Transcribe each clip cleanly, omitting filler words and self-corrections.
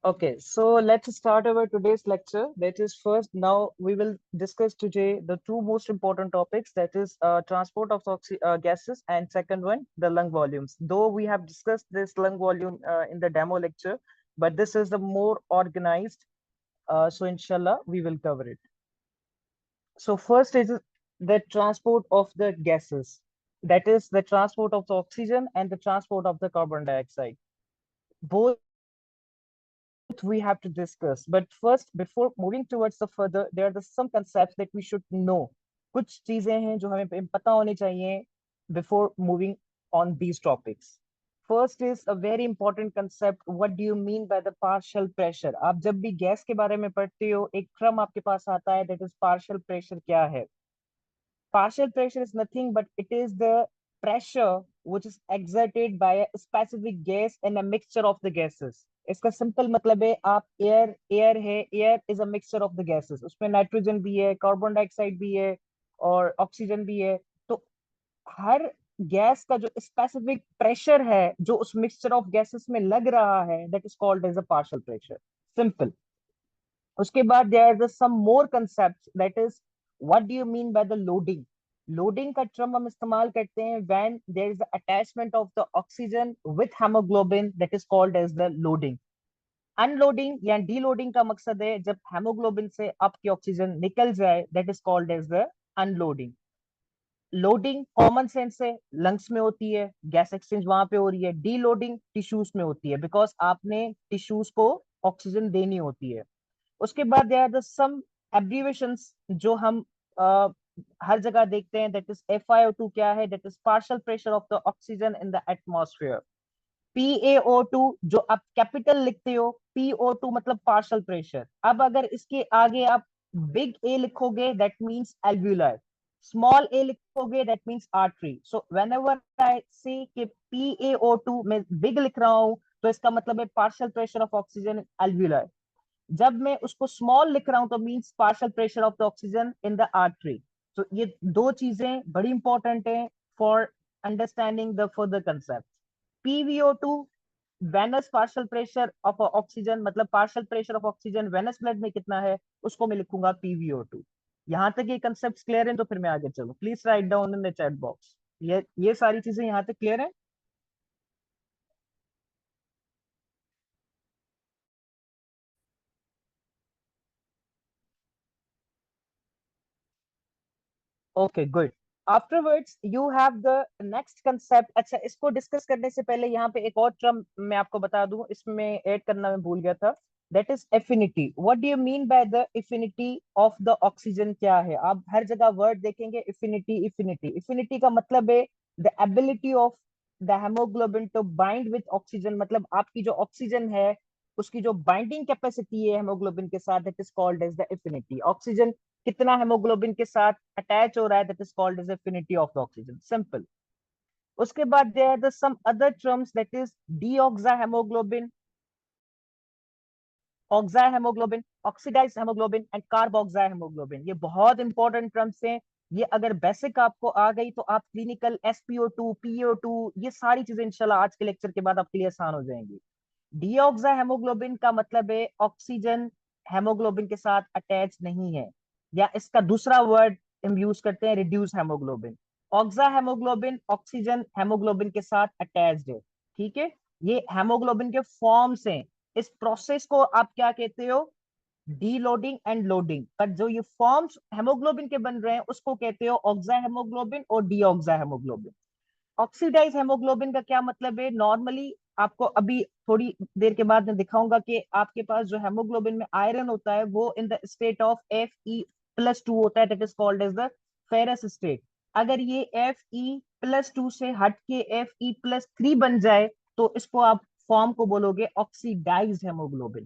Okay, so let's start our today's lecture. That is first, now we will discuss today the two most important topics, that is transport of gases, and second one, the lung volumes. Though we have discussed this lung volume in the demo lecture, but this is the more organized. So inshallah, we will cover it. So first is the transport of the gases. That is the transport of the oxygen and the transport of the carbon dioxide. Both we have to discuss, but first, before moving towards the further, there are the some concepts that we should know. कुछ चीजें हैं जो हमें पता होनी चाहिए before moving on these topics. First is a very important concept. What do you mean by the partial pressure? आप जब भी गैस के बारे में पढ़ते हो, एक क्रम आपके पास आता है, that is partial pressure क्या है? Partial pressure is nothing but it is the pressure which is exerted by a specific gas and a mixture of the gases. इसका सिंपल मतलब है, आप एयर है, air is a mixture of the gases, उसमें nitrogen भी है, carbon dioxide भी है और ऑक्सीजन भी है। तो हर गैस का जो स्पेसिफिक प्रेशर है जो उस मिक्सचर ऑफ गैसेस में लग रहा है, that is called as a partial pressure. Simple. उसके बाद there is some more concept, that is what do you mean by the loading. Loading का टर्म हम इस्तेमाल करते हैं when there is attachment of the oxygen with haemoglobin, that is called as the loading. Unloading या deloading का मकसद है जब हेमोग्लोबिन से आपकी ऑक्सीजन निकल जाए, that is called as the unloading. Loading common sense से लंग्स में होती है, गैस एक्सचेंज वहां पे हो रही है। डीलोडिंग टिश्यूज में होती है, बिकॉज आपने टिश्यूज को ऑक्सीजन देनी होती है। उसके बाद there are the some abbreviations जो हम हर जगह देखते हैं, दैट इज FiO2 क्या है, that is partial pressure of the oxygen in the atmosphere. PaO2 जो आप कैपिटल लिखते हो, PO2 मतलब पार्शियल प्रेशर। अब अगर इसके आगे आप बिग ए लिखोगे, दैट मींस एल्व्यूलर। स्मॉल ए लिखोगे, that means artery. So whenever I से कि PaO2 मैं बिग लिख रहा हूं, तो इसका मतलब है partial pressure of oxygen alveolar. जब मैं उसको स्मॉल लिख रहा हूं, तो means partial pressure of the oxygen in the artery. तो ये दो चीजें बड़ी इंपॉर्टेंट है for understanding the further concept. PVO2 venous partial pressure of oxygen, मतलब partial pressure of oxygen venous blood में कितना है, उसको मैं लिखूंगा PVO2। यहां तक ये कंसेप्ट क्लियर है? तो फिर मैं आगे चलूं, please write down in the chat box. ये सारी चीजें यहां तक क्लियर है? Okay good. Afterwards you have the next concept. अच्छा, इसको डिस्कस करने से पहले यहाँ पे एक और टर्म मैं आपको बता दूं, इसमें ऐड करना मैं भूल गया था। That is affinity. What do you mean by the affinity of the oxygen? क्या है? आप हर जगह वर्ड देखेंगे एफिनिटी एफिनिटी। एफिनिटी का मतलब है the ability of the haemoglobin to bind with oxygen, मतलब आपकी जो ऑक्सीजन है उसकी जो बाइंडिंग कैपेसिटी है हेमोग्लोबिन के साथ, that is called as the affinity. Oxygen कितना हेमोग्लोबिन के साथ अटैच हो रहा है, that is called as affinity of the oxygen. Simple. उसके बाद there are the some other terms, that is deoxy haemoglobin, oxy haemoglobin, oxidised haemoglobin and carboxy haemoglobin. ये बहुत इंपॉर्टेंट टर्म्स हैं। ये अगर बेसिक आपको आ गई तो आप क्लिनिकल SpO2 PO2 ये सारी चीजें इंशाल्लाह आज के लेक्चर के बाद आपके लिए आसान हो जाएंगी। डीऑक्सा हेमोग्लोबिन का मतलब है ऑक्सीजन हेमोग्लोबिन के साथ अटैच नहीं है, या इसका दूसरा वर्ड हम यूज करते हैं reduce haemoglobin. Oxy haemoglobin oxygen haemoglobin के साथ अटैच्ड है। ठीक है, ये हेमोग्लोबिन के फॉर्म्स हैं। इस प्रोसेस को आप क्या कहते हो? डीलोडिंग एंड लोडिंग। पर जो ये फॉर्म्स हेमोग्लोबिन के बन रहे हैं उसको कहते हो ऑक्सा हेमोग्लोबिन और डीऑक्सा हेमोग्लोबिन। ऑक्सीडाइज हेमोग्लोबिन का क्या मतलब है? नॉर्मली आपको अभी थोड़ी देर के बाद मैं दिखाऊंगा कि आपके पास जो हेमोग्लोबिन में आयरन होता है वो in the state of Fe+2 होता है, that is called as the ferrous state. अगर ये Fe+2 से हट के Fe+3 बन जाए, तो इसको आप फॉर्म को बोलोगे ऑक्सीडाइज हेमोग्लोबिन।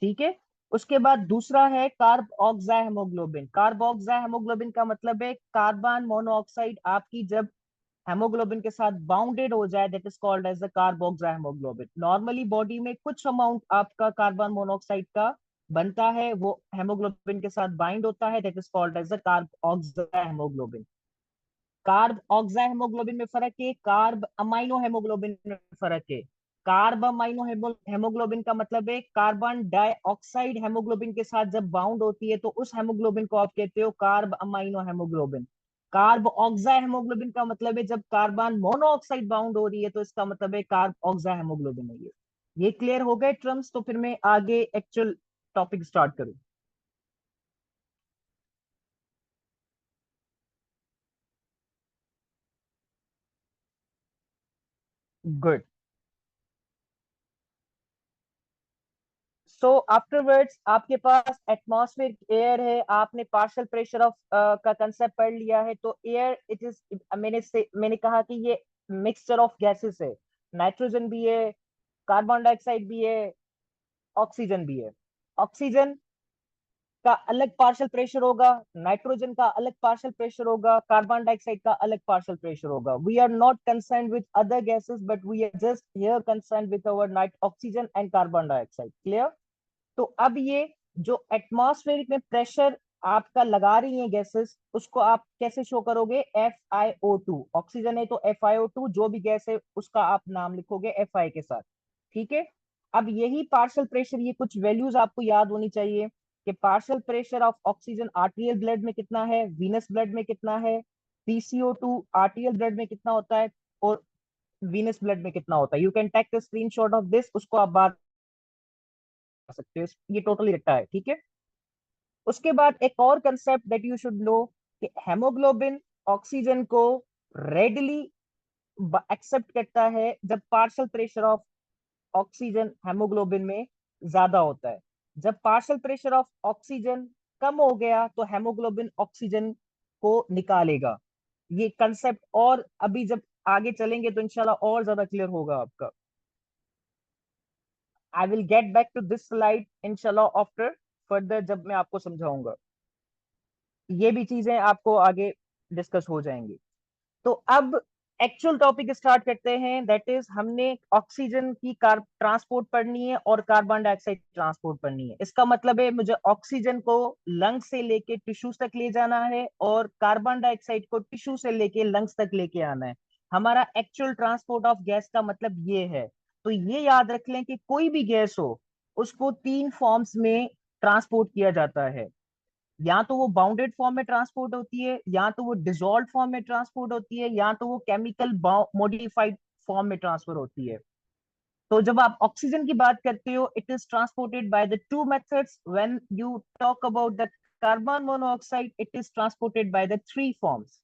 ठीक है। उसके बाद दूसरा है carb oxy haemoglobin. Carb oxy haemoglobin का मतलब है कार्बन मोनोऑक्साइड आपकी जब हेमोग्लोबिन के साथ बाउंडेड हो जाए, that is called as the carboxy haemoglobin. Normally body में कुछ अमाउंट आपका कार्बन मोनोऑक्साइड का बनता है, वो हेमोग्लोबिन के साथ बाइंड होता है, that is called as the carboxy haemoglobin. Carb oxy haemoglobin में फर्क है, कार्ब अमाइनो हेमोग्लोबिन में फर्क है। कार्ब अमाइनो हेमोग्लोबिन का मतलब है कार्बन डाइऑक्साइड हेमोग्लोबिन के साथ जब बाउंड होती है तो उस हेमोग्लोबिन को आप कहते हो carb amino haemoglobin. Carb oxy haemoglobin का मतलब है जब कार्बन मोनोऑक्साइड बाउंड हो रही है तो इसका मतलब है कार्ब ऑक्सा हेमोग्लोबिन है ये क्लियर हो गए टर्म्स? तो फिर मैं आगे एक्चुअल टॉपिक स्टार्ट करूं। गुड। सो आफ्टरवर्ड्स आपके पास एटमॉस्फेरिक एयर है, आपने पार्शियल प्रेशर ऑफ का कंसेप्ट पढ़ लिया है। तो एयर इट इज, मैंने कहा कि ये मिक्सचर ऑफ गैसेस है। नाइट्रोजन भी है, कार्बन डाइऑक्साइड भी है, ऑक्सीजन भी है। ऑक्सीजन का अलग पार्शियल प्रेशर होगा, नाइट्रोजन का अलग पार्शियल प्रेशर होगा, कार्बन डाइऑक्साइड का अलग पार्शियल प्रेशर होगा। We are not concern with other gases but we are just here concern with our night oxygen and carbon dioxide. Clear? तो अब ये जो एटमॉस्फेरिक में प्रेशर आपका लगा रही है गैसेस, उसको आप कैसे शो करोगे? FiO2। ऑक्सीजन है तो FiO2, जो भी गैस है उसका आप नाम लिखोगे Fi के साथ। ठीक है। अब यही पार्शियल प्रेशर, ये कुछ वैल्यूज आपको याद होनी चाहिए कि partial pressure of oxygen आर्टियल blood में कितना है, वीनस ब्लड में कितना है, PCO2 आर्टियल ब्लड में कितना होता है, और वीनस ब्लड में कितना होता है। You can take the screenshot of this, उसको आप बात कर सकते हो। ये टोटली रखा है। ठीक है। उसके बाद एक और concept that you should know कि हेमोग्लोबिन ऑक्सीजन को रेडली एक्सेप्ट करता है जब partial pressure of oxygen haemoglobin में ज्यादा होता है। जब पार्शियल प्रेशर ऑफ ऑक्सीजन कम हो गया तो हेमोग्लोबिन ऑक्सीजन को निकालेगा। ये कंसेप्ट और अभी जब आगे चलेंगे तो इंशाल्लाह और ज्यादा क्लियर होगा आपका। I will get back to this slide इंशाल्लाह आफ्टर फर्दर, जब मैं आपको समझाऊंगा। ये भी चीजें आपको आगे डिस्कस हो जाएंगी। तो अब एक्चुअल टॉपिक स्टार्ट करते हैं, दैट इज हमने ऑक्सीजन की कार ट्रांसपोर्ट पढ़नी है और कार्बन डाइऑक्साइड ट्रांसपोर्ट पढ़नी है। इसका मतलब है मुझे ऑक्सीजन को लंग्स से लेके टिश्यूज तक ले जाना है और कार्बन डाइऑक्साइड को टिश्यू से लेके लंग्स तक लेके आना है। हमारा एक्चुअल ट्रांसपोर्ट ऑफ गैस का मतलब ये है। तो ये याद रख लें कि कोई भी गैस हो उसको तीन फॉर्म्स में ट्रांसपोर्ट किया जाता है। या तो वो बाउंडेड फॉर्म में ट्रांसपोर्ट होती है, या तो वो डिसॉल्व फॉर्म में ट्रांसपोर्ट होती है, या तो वो केमिकल मॉडिफाइड फॉर्म में ट्रांसफर होती है। तो जब आप ऑक्सीजन की बात करते हो, it is transported by the two methods. When you talk about the carbon monoxide, it is transported by the three forms.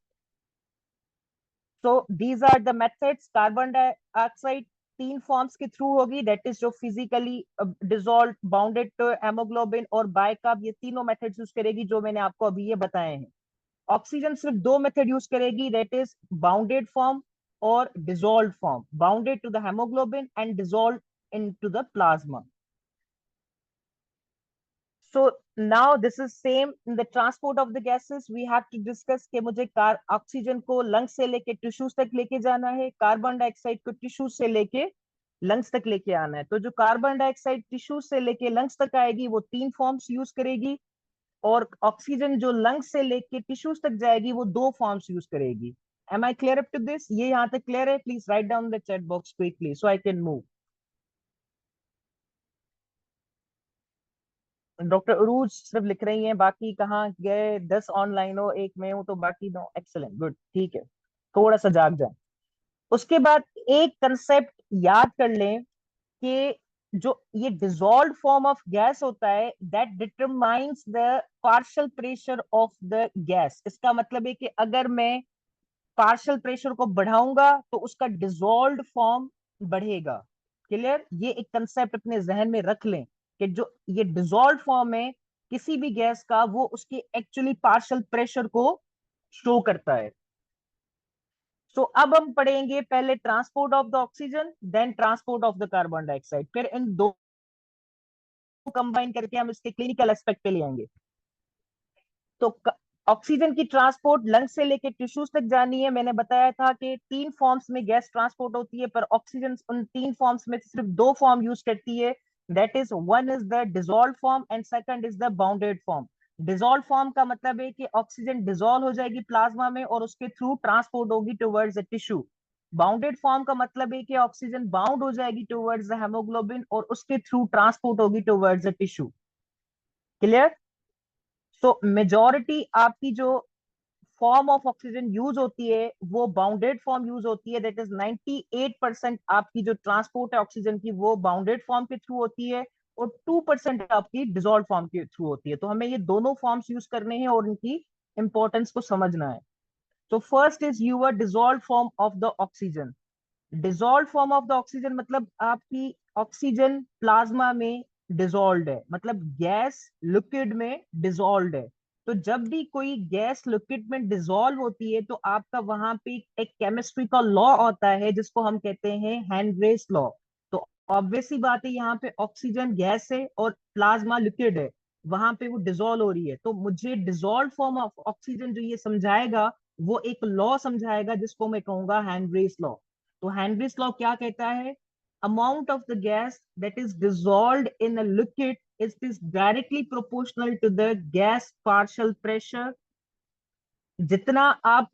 So these are the methods. Carbon dioxide तीन फॉर्म्स के थ्रू होगी, that is जो physically dissolve, bounded to haemoglobin और bicarb, ये तीनों methods use करेगी जो मैंने आपको अभी ये बताए हैं। ऑक्सीजन सिर्फ दो मेथड यूज करेगी, दैट इज बाउंडेड फॉर्म और dissolve form, bounded to the haemoglobin and dissolve into the plasma. So now this is same in the transport of the gases. We have to discuss कि मुझे car oxygen को lungs से लेके tissues तक लेके जाना है, कार्बन डाइऑक्साइड को टिश्यूज से लेके लंग्स तक लेके आना है। तो जो कार्बन डाइऑक्साइड टिश्यूज से लेके लंग्स तक आएगी वो तीन फॉर्म्स यूज करेगी, और ऑक्सीजन जो लंग्स से लेके टिश्यूज तक जाएगी वो दो फॉर्म्स यूज करेगी। Am I clear up to this? ये यहाँ तक क्लियर है? Please write down the chat box quickly so I can move. Doctor Arooj सिर्फ लिख रही हैं, बाकी कहाँ गए? 10 ऑनलाइन हो, एक में हूँ, तो बाकी नो। एक्सेलेंट, गुड, ठीक है। थोड़ा सा जाग जाए। उसके बाद एक कंसेप्ट याद कर लें कि जो ये डिसॉल्व फॉर्म ऑफ गैस होता है, that determines the partial pressure of the gas. इसका मतलब है कि अगर मैं पार्शियल प्रेशर को बढ़ाऊंगा तो उसका डिसॉल्व फॉर्म बढ़ेगा। क्लियर? ये एक कंसेप्ट अपने जहन में रख लें कि जो ये डिसॉल्व फॉर्म है किसी भी गैस का, वो उसके एक्चुअली पार्शियल प्रेशर को शो करता है। सो अब हम पढ़ेंगे पहले transport of the oxygen, then transport of the carbon dioxide, फिर इन दो कंबाइन करके हम इसके क्लिनिकल एस्पेक्ट पे ले आएंगे। तो ऑक्सीजन की ट्रांसपोर्ट लंग्स से लेके टिश्यूज तक जानी है। मैंने बताया था कि तीन फॉर्म्स में गैस ट्रांसपोर्ट होती है, पर ऑक्सीजन उन तीन फॉर्म्स में सिर्फ दो फॉर्म यूज करती है, that is one is the dissolve form and second is the bounded form. Dissolve form का मतलब है कि ऑक्सीजन डिसॉल्व हो जाएगी प्लाज्मा में और उसके थ्रू ट्रांसपोर्ट होगी towards the tissue. Bounded form का मतलब है कि ऑक्सीजन बाउंड हो जाएगी टुवर्ड्स द हेमोग्लोबिन और उसके थ्रू ट्रांसपोर्ट होगी towards the tissue. Clear? So majority आपकी जो फॉर्म ऑफ ऑक्सीजन यूज होती है वो बाउंडेड फॉर्म यूज होती है, दैट इज 98% आपकी जो ट्रांसपोर्ट है ऑक्सीजन की वो बाउंडेड फॉर्म के थ्रू होती है, और 2% आपकी डिजोल्व फॉर्म के थ्रू होती है। तो हमें ये दोनों फॉर्म्स यूज करने हैं और इनकी इंपॉर्टेंस को समझना है। तो first is your dissolve form of the oxygen. Dissolve form of the oxygen मतलब आपकी ऑक्सीजन प्लाज्मा में डिजोल्व है, मतलब गैस लिक्विड में डिजोल्व है। तो जब भी कोई गैस लिक्विड में डिजोल्व होती है तो आपका वहां पे एक केमिस्ट्री का लॉ होता है जिसको हम कहते हैं हेनरीज लॉ। तो ऑब्वियस सी बात है, यहाँ पे ऑक्सीजन गैस है और प्लाज्मा लिक्विड है, वहां पे वो डिजोल्व हो रही है। तो मुझे डिजोल्व फॉर्म ऑफ ऑक्सीजन जो ये समझाएगा वो एक लॉ समझाएगा जिसको मैं कहूंगा हेनरीज लॉ। तो हेनरीज लॉ क्या कहता है? Amount of the gas that is dissolved in a liquid is directly proportional to the gas partial pressure। जितना आप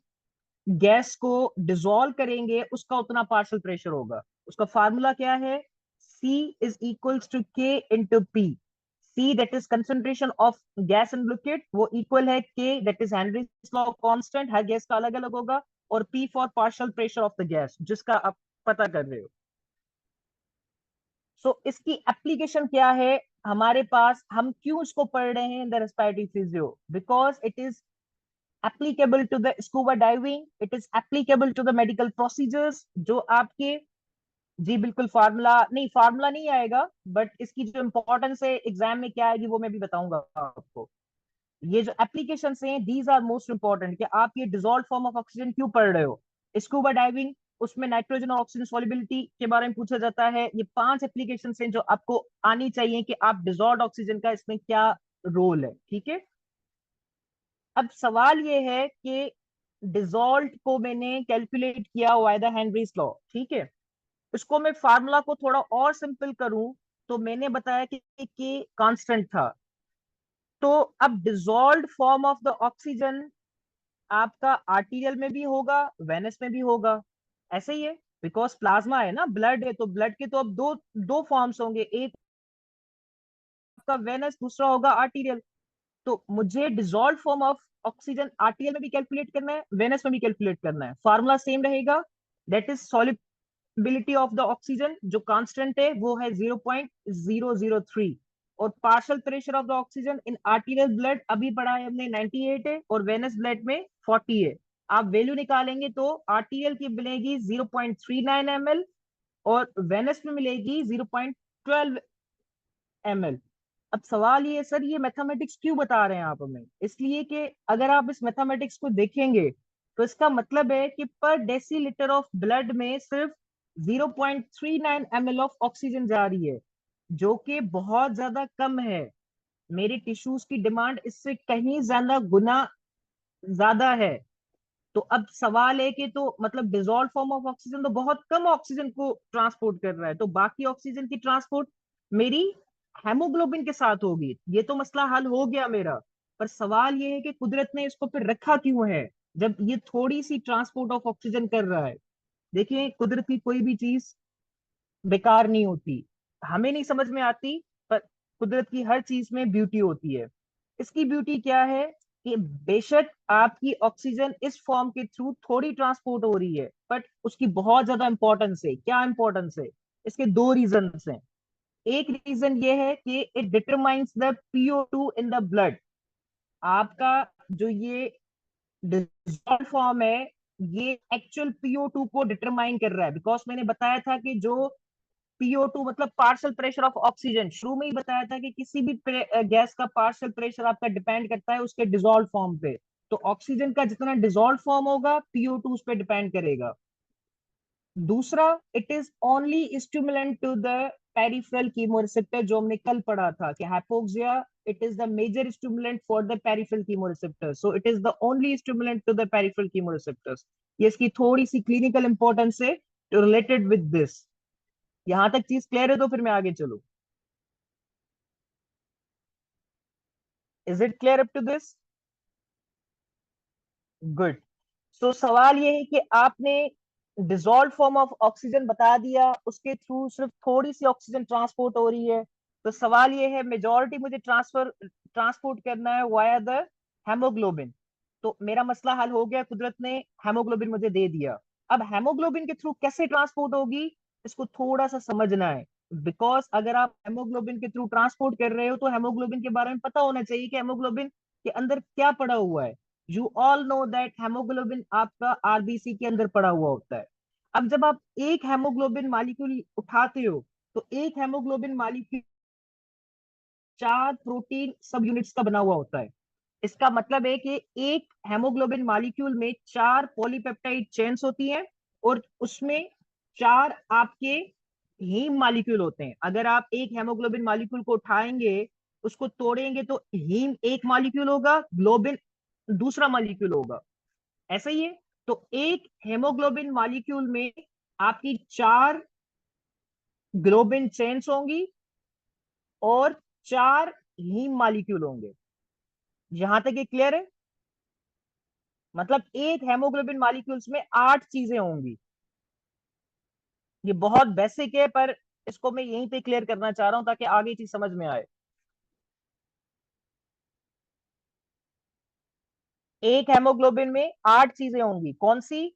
गैस को डिसॉल्व करेंगे उसका उतना पार्शियल प्रेशर होगा। उसका फार्मूला क्या है? C is equals to K into P। C that is concentration of gas in liquid, वो इक्वल है K that is Henry's law constant, हर गैस का अलग अलग होगा, और P for partial pressure of the gas जिसका आप पता कर रहे हो। इसकी एप्लीकेशन क्या है हमारे पास? हम क्यों इसको पढ़ रहे हैं in the respiratory physio? Because it is applicable to the scuba diving, it is applicable to the medical procedures जो आपके। जी बिल्कुल, फार्मूला नहीं आएगा, बट इसकी जो इंपॉर्टेंस है एग्जाम में क्या आएगी वो मैं भी बताऊंगा आपको। ये जो एप्लीकेशन हैं दीज आर मोस्ट इंपॉर्टेंट, कि आप ये डिजोल्व फॉर्म ऑफ ऑक्सीजन क्यों पढ़ रहे हो। स्कूबा डाइविंग, उसमें नाइट्रोजन और ऑक्सीजन सॉल्युबिलिटी के बारे में पूछा जाता है। ये 5 एप्लीकेशन हैं जो आपको आनी चाहिए कि आप डिजोल्व ऑक्सीजन का इसमें क्या रोल है। ठीक है, अब सवाल ये है कि डिसॉल्ट को मैंने कैलकुलेट किया बाय द हेनरीज लॉ। ठीक है, इसको मैं फार्मूला को थोड़ा और सिंपल करूं तो मैंने बताया कि कांस्टेंट था। तो अब dissolve form of the oxygen आपका आर्टीरियल में भी होगा, वेनस में भी होगा, ऐसे ही है। बिकॉज प्लाज्मा है ना, ब्लड है, तो ब्लड के तो अब दो दो फॉर्म्स होंगे, एक आपका वेनस, दूसरा होगा आर्टीरियल। तो मुझे dissolve form of oxygen RTL में भी कैलकुलेट करना है, वेनस में भी कैलकुलेट करना है। फार्मूला सेम रहेगा, that is solubility of the oxygen, जो कांस्टेंट है वो है 0.003, और partial pressure of the oxygen in arterial blood अभी पढ़ा है हमने 98 है, और वेनस ब्लड में 40 है। आप वैल्यू निकालेंगे तो आर्टीरियल की मिलेगी 0.39 ml और वेनस में मिलेगी 0.12 ml। अब सवाल ये सर, ये मैथमेटिक्स क्यों बता रहे हैं आप हमें? इसलिए कि अगर आप इस मैथमेटिक्स को देखेंगे तो इसका मतलब है कि पर डेसीलीटर ऑफ ब्लड में सिर्फ 0.39 ml ऑफ ऑक्सीजन जा रही है, जो कि बहुत ज्यादा कम है। मेरे टिश्यूज की डिमांड इससे कहीं ज्यादा गुना ज्यादा है। तो अब सवाल है कि तो मतलब डिजोल्व फॉर्म ऑफ ऑक्सीजन तो बहुत कम ऑक्सीजन को ट्रांसपोर्ट कर रहा है, तो बाकी ऑक्सीजन की ट्रांसपोर्ट मेरी हेमोग्लोबिन के साथ होगी। ये तो मसला हल हो गया मेरा। पर सवाल ये है कि कुदरत ने इसको फिर रखा क्यों है जब ये थोड़ी सी ट्रांसपोर्ट ऑफ ऑक्सीजन कर रहा है? देखिए, कुदरत की कोई भी चीज बेकार नहीं होती, हमें नहीं समझ में आती, पर कुदरत की हर चीज में ब्यूटी होती है। इसकी ब्यूटी क्या है कि बेशक आपकी ऑक्सीजन इस फॉर्म के थ्रू थोड़ी ट्रांसपोर्ट हो रही है, बट उसकी बहुत ज्यादा इंपॉर्टेंस है। क्या इंपॉर्टेंस है? इसके दो रीजन हैं। एक रीजन ये है कि it determines the PO2 in the blood. आपका जो ये डिसॉल्व फॉर्म है ये एक्चुअल PO2 को डिटरमाइन कर रहा है। बिकॉज मैंने बताया था कि जो PO2 मतलब पार्शियल प्रेशर ऑफ ऑक्सीजन, शुरू में ही बताया था कि किसी भी गैस का पार्शियल प्रेशर आपका डिपेंड करता है उसके डिसॉल्व फॉर्म पे। तो ऑक्सीजन का जितना डिसॉल्व फॉर्म होगा PO2 उस पर डिपेंड करेगा। दूसरा, it is only stimulant to the peripheral chemoreceptor, जो हमने कल पढ़ा था कि hypoxia it is the major stimulant for the peripheral chemoreceptor, so it is the only stimulant to the peripheral chemoreceptors. ये इसकी थोड़ी सी क्लिनिकल इंपॉर्टेंस है रिलेटेड विद दिस। यहां तक चीज क्लियर है तो फिर मैं आगे चलूं। Is it clear up to this? Good. So सवाल ये है कि आपने डिजोल्व फॉर्म ऑफ ऑक्सीजन बता दिया, उसके थ्रू सिर्फ थोड़ी सी ऑक्सीजन ट्रांसपोर्ट हो रही है। तो सवाल ये है, मेजोरिटी मुझे ट्रांसपोर्ट करना है वाया द हेमोग्लोबिन। तो मेरा मसला हल हो गया, कुदरत ने हेमोग्लोबिन मुझे दे दिया। अब हेमोग्लोबिन के थ्रू कैसे ट्रांसपोर्ट होगी, इसको थोड़ा सा समझना है। बिकॉज अगर आप हेमोग्लोबिन के थ्रू ट्रांसपोर्ट कर रहे हो तो हेमोग्लोबिन के बारे में पता होना चाहिए कि हेमोग्लोबिन के अंदर क्या पड़ा हुआ है। You all know that haemoglobin आपका आरबीसी के अंदर पड़ा हुआ होता है। अब जब आप एक हेमोग्लोबिन मॉलिक्यूल उठाते हो, तो एक हेमोग्लोबिन मॉलिक्यूल 4 प्रोटीन सब यूनिट्स का बना हुआ होता है। इसका मतलब है कि एक हेमोग्लोबिन मॉलिक्यूल में 4 पॉलीपेप्टाइड चेन्स होती हैं, और उसमें 4 आपके हीम मॉलिक्यूल होते हैं। अगर आप एक हेमोग्लोबिन मॉलिक्यूल को उठाएंगे, उसको तोड़ेंगे, तो हीम एक मॉलिक्यूल होगा, ग्लोबिन दूसरा मॉलिक्यूल होगा। ऐसा ही है। तो एक हेमोग्लोबिन मॉलिक्यूल में आपकी 4 ग्लोबिन चेन्स होंगी और 4 हीम मॉलिक्यूल होंगे। यहां तक ये क्लियर है? मतलब एक हेमोग्लोबिन मॉलिक्यूल्स में 8 चीजें होंगी। ये बहुत बेसिक है, पर इसको मैं यहीं पे क्लियर करना चाह रहा हूं ताकि आगे चीज समझ में आए। एक हेमोग्लोबिन में 8 चीजें होंगी, कौन सी?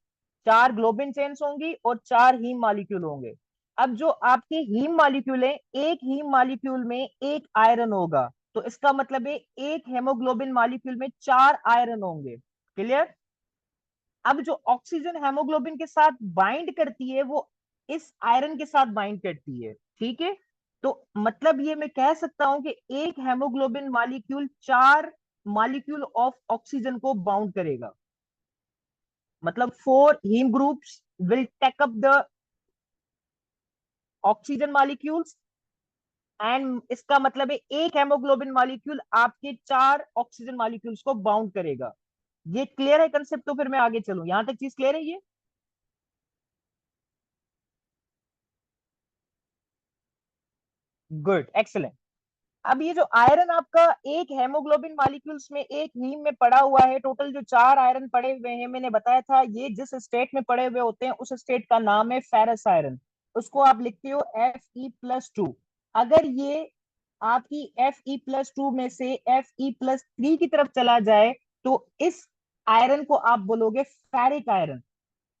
4 ग्लोबिन चेन्स होंगी और 4 हीम मॉलिक्यूल होंगे। अब जो आपके हीम मॉलिक्यूल है, एक हीम मॉलिक्यूल में एक आयरन होगा, तो इसका मतलब है एक हेमोग्लोबिन मॉलिक्यूल में 4 आयरन होंगे। क्लियर? अब जो ऑक्सीजन हेमोग्लोबिन के साथ बाइंड करती है, वो इस आयरन के साथ बाइंड करती है। ठीक है? तो मतलब ये मैं कह सकता हूं कि एक haemoglobin molecule 4 molecule of oxygen को बाउंड करेगा। मतलब 4 haem groups will take up the oxygen molecules, and इसका मतलब है एक हेमोग्लोबिन मॉलिक्यूल आपके 4 ऑक्सीजन मॉलिक्यूल्स को बाउंड करेगा। ये क्लियर है कंसेप्ट? तो फिर मैं आगे चलूं, यहां तक चीज क्लियर है ये? Good, excellent. अब ये जो आयरन आपका एक हेमोग्लोबिन मॉलिक्यूल्स में एक हीम में पड़ा हुआ है, टोटल जो 4 आयरन पड़े हुए हैं, मैंने बताया था ये जिस स्टेट में पड़े हुए होते हैं उस स्टेट का नाम है फेरस आयरन। उसको आप लिखते हो Fe+2। अगर ये आपकी Fe+2 में से Fe+3 की तरफ चला जाए, तो इस आयरन को आप बोलोगे फेरिक आयरन।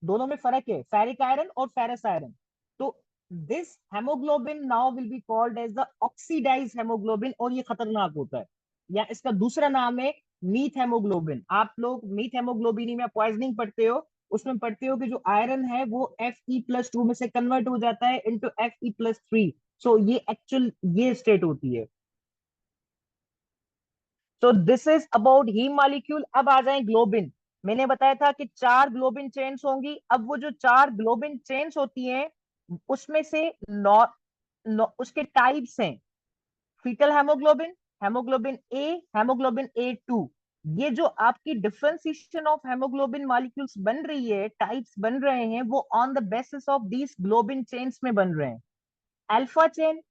दोनों में फर्क है, फेरिक आयरन और फेरस आयरन। तो this haemoglobin now will be called as the oxidise haemoglobin, और ये खतरनाक होता है। या इसका दूसरा नाम है मीथ हेमोग्लोबिन। आप लोग मीथ हेमोग्लोबिन में पॉइजनिंग पढ़ते हो, उसमें पढ़ते हो कि जो आयरन है वो Fe+2 में से कन्वर्ट हो जाता है इनटू Fe+3। सो ये एक्चुअल ये स्टेट होती है। So this is about haem molecule. अब आ जाए ग्लोबिन। मैंने बताया था कि 4 ग्लोबिन चेन्स होंगी। अब वो जो 4 ग्लोबिन चेन्स होती हैं, उसमें से उसके टाइप्स हैं फीटल हेमोग्लोबिन, हेमोग्लोबिन ए, हेमोग्लोबिन A2। ये जो आपकी डिफरेंशिएशन ऑफ हेमोग्लोबिन मॉलिक्यूल्स बन रही है, टाइप्स बन रहे हैं, वो on the basis of these globin chains में बन रहे हैं। अल्फा चेन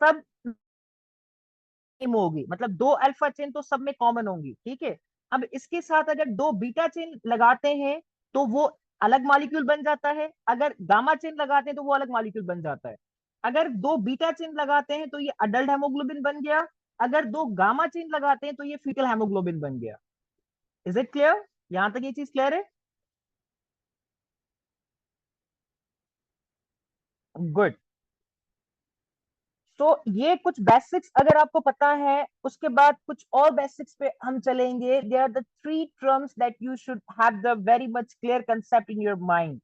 सब सेम होगी, मतलब 2 अल्फा चेन तो सब में कॉमन होंगी। ठीक है? अब इसके साथ अगर 2 बीटा चेन लगाते हैं, तो वो अलग मॉलिक्यूल बन जाता है। अगर गामा चेन लगाते हैं तो वो अलग मॉलिक्यूल बन जाता है। अगर 2 बीटा चेन लगाते हैं तो ये अडल्ट हेमोग्लोबिन बन गया। अगर 2 गामा चेन लगाते हैं तो ये फीटल हेमोग्लोबिन बन गया। Is it clear? यहां तक ये चीज क्लियर है? गुड। तो ये कुछ बेसिक्स अगर आपको पता है, उसके बाद कुछ और बेसिक्स पे हम चलेंगे। They are the 3 terms that you should have the very much clear concept in your mind.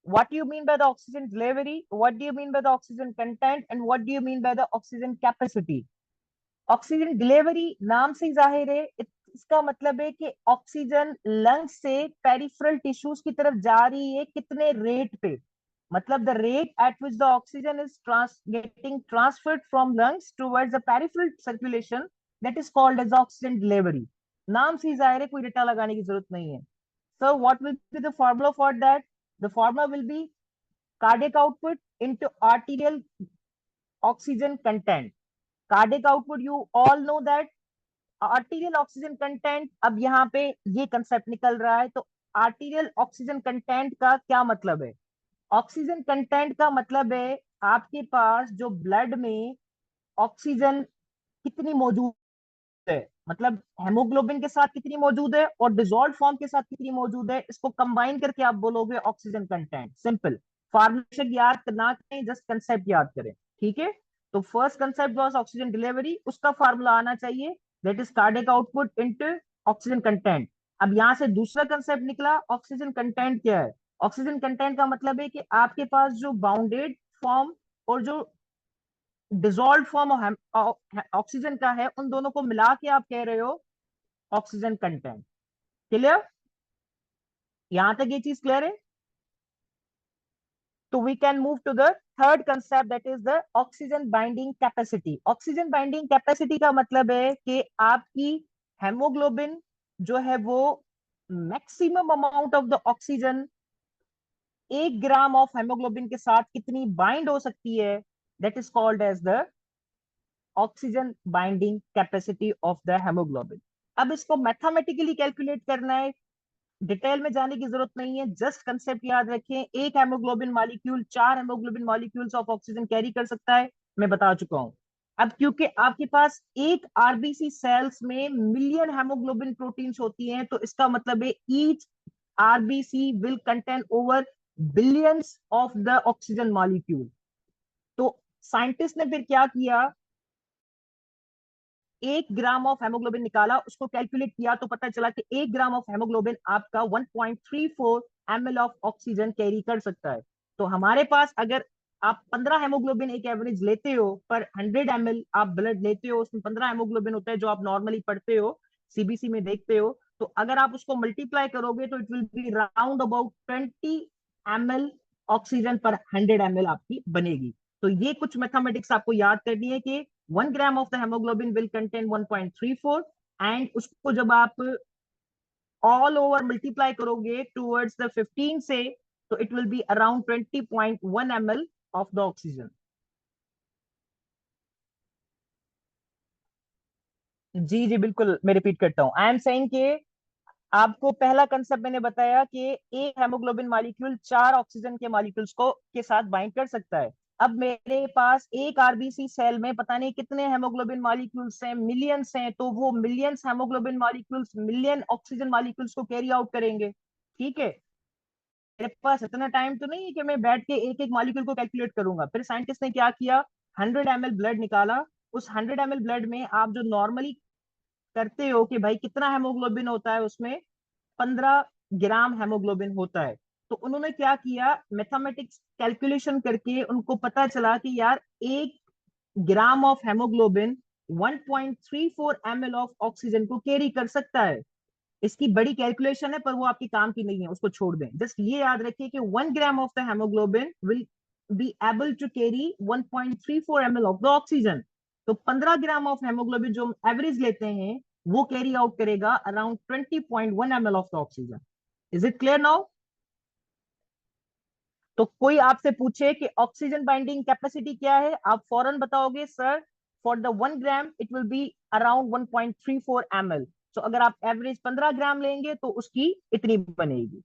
What do you mean by the oxygen delivery? What do you mean by the oxygen content? And what do you mean by the oxygen capacity? Oxygen delivery नाम से ही जाहिर है, इसका मतलब है कि oxygen lungs से पेरिफेरल टिश्यूज की तरफ जा रही है, कितने रेट पे? मतलब the rate at which the oxygen is getting transferred from lungs towards the peripheral circulation, that is called as oxygen delivery. नाम से ही जाहिर है, कोई रटा लगाने की जरूरत नहीं है। So what will be the formula for that? The formula will be cardiac output into arterial oxygen content. Cardiac output, you all know that arterial oxygen content. अब यहाँ पे ये कंसेप्ट निकल रहा है। तो आर्टीरियल ऑक्सीजन कंटेंट का क्या मतलब है? ऑक्सीजन कंटेंट का मतलब है आपके पास जो ब्लड में ऑक्सीजन कितनी मौजूद है, मतलब हेमोग्लोबिन के साथ कितनी मौजूद है और डिजोल्व फॉर्म के साथ कितनी मौजूद है, इसको कंबाइन करके आप बोलोगे ऑक्सीजन कंटेंट। सिंपल, फॉर्मूलेशन याद ना करें, जस्ट कंसेप्ट याद करें। ठीक है, तो first concept was oxygen delivery, उसका फार्मूला आना चाहिए, that is cardiac output into oxygen content. अब यहां से दूसरा कंसेप्ट निकला, ऑक्सीजन कंटेंट क्या है? ऑक्सीजन कंटेंट का मतलब है कि आपके पास जो बाउंडेड फॉर्म और जो डिजोल्व फॉर्म ऑक्सीजन का है, उन दोनों को मिला के आप कह रहे हो ऑक्सीजन कंटेंट। क्लियर? यहां तक ये चीज क्लियर है? तो we can move to the third concept, that is the oxygen binding capacity. Oxygen binding capacity का मतलब है कि आपकी हेमोग्लोबिन जो है वो maximum amount of the oxygen 1 gram of haemoglobin के साथ कितनी बाइंड हो सकती है, that is called as the oxygen binding capacity of the haemoglobin. अब इसको मैथमेटिकली कैलकुलेट करना है, डिटेल में जाने की जरूरत नहीं है, जस्ट कंसेप्ट याद रखें। एक haemoglobin molecule 4 haemoglobin molecules of oxygen carry कर सकता है, मैं बता चुका हूं। अब क्योंकि आपके पास एक आरबीसी सेल्स में मिलियन हेमोग्लोबिन प्रोटीन्स होती हैं, तो इसका मतलब है each RBC will contain over billions of the oxygen molecule. तो साइंटिस्ट ने फिर क्या किया, 1 ग्राम ऑफ हेमोग्लोबिन निकाला, उसको कैलकुलेट किया, तो पता चला कि 1 ग्राम ऑफ हेमोग्लोबिन आपका 1.34 ml ऑफ ऑक्सीजन कैरी कर सकता है। तो हमारे पास अगर आप 15 हेमोग्लोबिन एक एवरेज लेते हो पर 100 ml आप ब्लड लेते हो, उसमें 15 हेमोग्लोबिन होता है जो आप नॉर्मली पढ़ते हो, सीबीसी में देखते हो, तो अगर आप उसको मल्टीप्लाई करोगे तो it will be round about 20 ml oxygen पर 100 ml आपकी बनेगी। तो ये कुछ मैथमेटिक्स आपको याद करनी है कि 1 gram of the haemoglobin will contain 1.34, and उसको जब आप ऑल ओवर मल्टीप्लाई करोगे टूवर्ड्स द 15 से, तो it will be around 20.1 ml of the oxygen. जी जी बिल्कुल, मैं रिपीट करता हूं, आई एम सेइंग कि आपको पहला कंसेप्ट मैंने बताया कि एक हेमोग्लोबिन मॉलिक्यूल 4 ऑक्सीजन के मॉलिक्यूल्स को के साथ बाइंड कर सकता है। अब मेरे पास एक आरबीसी सेल में पता नहीं कितने हेमोग्लोबिन मॉलिक्यूल्स हैं, मिलियंस हैं, तो वो millions haemoglobin molecules million oxygen molecules को कैरी आउट करेंगे। ठीक है, मेरे पास इतना टाइम तो नहीं है कि मैं बैठ के एक एक मॉलिक्यूल को कैलकुलेट करूंगा। फिर साइंटिस्ट ने क्या किया, 100 ml ब्लड निकाला, उस 100 ml ब्लड में आप जो नॉर्मली करते हो कि भाई कितना हेमोग्लोबिन होता है, उसमें 15 ग्राम हेमोग्लोबिन होता है। तो उन्होंने क्या किया, मैथमेटिक्स कैलकुलेशन करके उनको पता चला कि यार 1 gram of haemoglobin 1.34 ml of oxygen को कैरी कर सकता है। इसकी बड़ी कैलकुलेशन है पर वो आपके काम की नहीं है, उसको छोड़ दें। जस्ट ये याद रखिए कि 1 gram of the haemoglobin will be able to carry 1.34 ml of the oxygen. तो 15 ग्राम ऑफ हेमोग्लोबिन जो हम एवरेज लेते हैं, वो कैरी आउट करेगा around 20.1 ml of the oxygen. Is it clear now? तो कोई आपसे पूछे कि ऑक्सीजन बाइंडिंग कैपेसिटी क्या है, आप फौरन बताओगे sir for the 1 gram it will be around 1.34 ml। तो अगर आप एवरेज 15 ग्राम लेंगे तो उसकी इतनी बनेगी।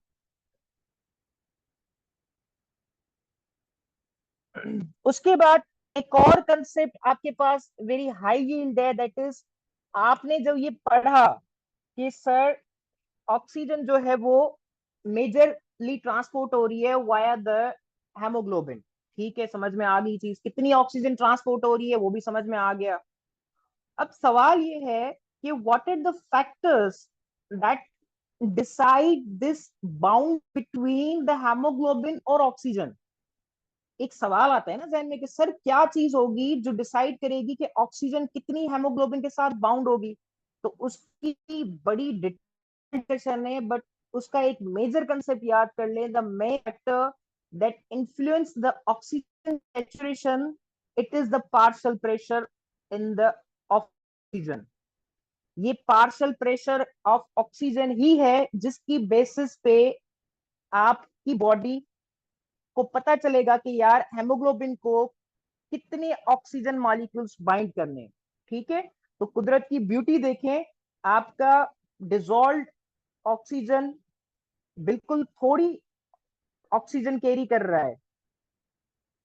उसके बाद एक और कंसेप्ट आपके पास वेरी हाई यील्ड है, दैट इज, आपने जब ये पढ़ा कि सर ऑक्सीजन जो है वो मेजरली ट्रांसपोर्ट हो रही है वाया द हेमोग्लोबिन। ठीक है, समझ में आ गई चीज, कितनी ऑक्सीजन ट्रांसपोर्ट हो रही है वो भी समझ में आ गया। अब सवाल ये है कि what are the factors that decide this bound between the haemoglobin और ऑक्सीजन। एक सवाल आता है ना जहन में कि सर क्या चीज होगी जो डिसाइड करेगी कि ऑक्सीजन कितनी हेमोग्लोबिन के साथ बाउंड होगी। तो उसकी बड़ी डिटेल है, बट उसका एक मेजर कंसेप्ट याद कर ले, the main factor that influence the oxygen saturation, it is the partial pressure in the oxygen. ये पार्शियल प्रेशर ऑफ ऑक्सीजन ही है जिसकी बेसिस पे आपकी बॉडी को पता चलेगा कि यार हेमोग्लोबिन को कितने ऑक्सीजन मॉलिक्यूल्स बाइंड करने। ठीक है, तो कुदरत की ब्यूटी देखें, आपका डिजोल्व ऑक्सीजन बिल्कुल थोड़ी ऑक्सीजन कैरी कर रहा है,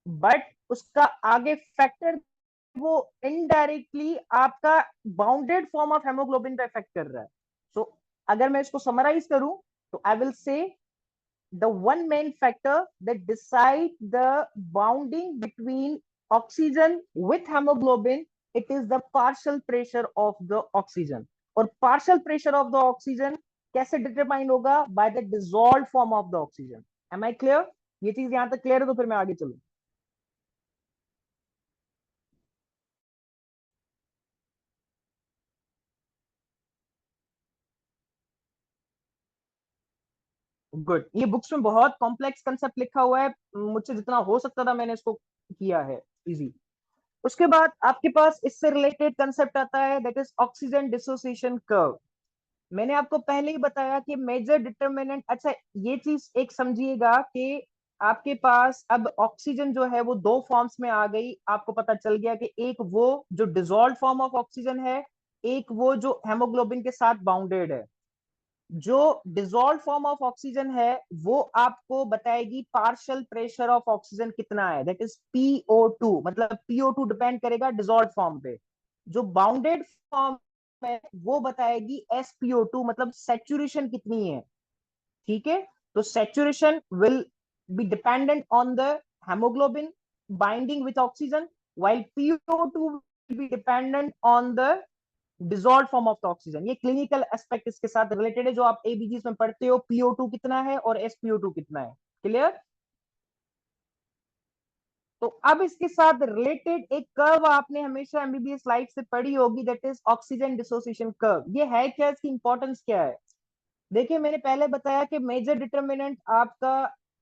बट उसका आगे फैक्टर वो इनडायरेक्टली आपका बाउंडेड फॉर्म ऑफ हेमोग्लोबिन पे इफेक्ट कर रहा है. सो अगर मैं इसको समराइज करूं तो I will say the one main factor that decide the bounding between oxygen with hemoglobin, it is the partial pressure of the oxygen. और partial pressure of the oxygen कैसे डिटरमाइन होगा? by the dissolved form of the oxygen. am I clear? ये चीज यहां तक clear है तो फिर मैं आगे चलूं. गुड. ये बुक्स में बहुत कॉम्प्लेक्स कंसेप्ट लिखा हुआ है, मुझसे जितना हो सकता था मैंने इसको किया है इजी. उसके बाद आपके पास इससे रिलेटेड कंसेप्ट आता है, that is oxygen dissociation curve. मैंने आपको पहले ही बताया कि मेजर डिटरमिनेंट, अच्छा ये चीज एक समझिएगा कि आपके पास अब ऑक्सीजन जो है वो दो फॉर्म्स में आ गई. आपको पता चल गया कि एक वो जो डिजोल्व फॉर्म ऑफ ऑक्सीजन है, एक वो जो हेमोग्लोबिन के साथ बाउंडेड है. जो डिजोल्व फॉर्म ऑफ ऑक्सीजन है वो आपको बताएगी पार्शियल प्रेशर ऑफ ऑक्सीजन कितना है, दैट इज PO2. मतलब PO2 डिपेंड करेगा डिजोल्व फॉर्म पे. जो बाउंडेड फॉर्म है वो बताएगी SPO2, मतलब सेचुरेशन कितनी है. ठीक है. तो saturation will be dependent on the haemoglobin binding with oxygen, while PO2 will be dependent on the dissolve form of the oxygen. ये क्लिनिकल एस्पेक्ट इसके साथ रिलेटेड है, जो आप एबीजीज में पढ़ते हो, PO2 कितना है और SPO2 कितना है. क्लियर? तो अब इसके साथ रिलेटेड एक कर्व आपने हमेशा एमबीबीएस लाइफ से पढ़ी होगी, that is oxygen dissociation curve. ये है क्या, इसकी इंपॉर्टेंस क्या है? देखिए मैंने पहले बताया कि मेजर डिटर्मिनेंट आपका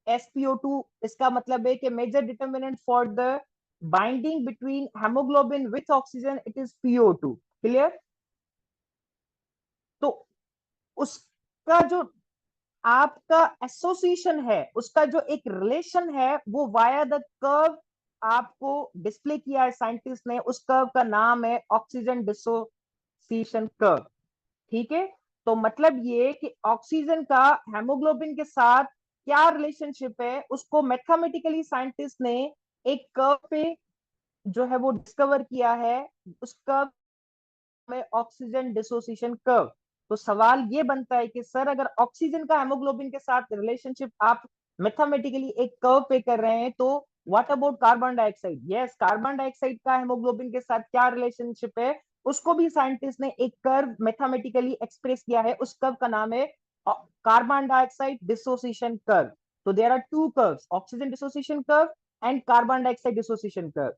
SPO2. इसका मतलब है कि major determinant for the binding between haemoglobin with oxygen, it is PO2. Clear? तो उसका जो आपका एसोसिएशन है, उसका जो एक रिलेशन है, वो वाया द कर्व आपको डिस्प्ले किया है साइंटिस्ट ने. उस कर्व का नाम है ऑक्सीजन डिसोसिएशन कर्व. ठीक है. तो मतलब ये कि ऑक्सीजन का हेमोग्लोबिन के साथ क्या रिलेशनशिप है, उसको मैथमेटिकली साइंटिस्ट ने एक कर्व पे जो है वो डिस्कवर किया है. उस कर्व में ऑक्सीजन डिसोसिएशन कर्व. तो सवाल ये बनता है कि सर अगर ऑक्सीजन का हेमोग्लोबिन के साथ रिलेशनशिप आप मैथमेटिकली एक कर्व पे कर रहे हैं, तो what about carbon dioxide? Yes, carbon dioxide का हेमोग्लोबिन के साथ क्या रिलेशनशिप है, उसको भी साइंटिस्ट ने एक कर्व मैथमेटिकली एक्सप्रेस किया है. उस कर्व का नाम है carbon dioxide dissociation curve. So there are two curves, oxygen dissociation curve and carbon dioxide dissociation curve.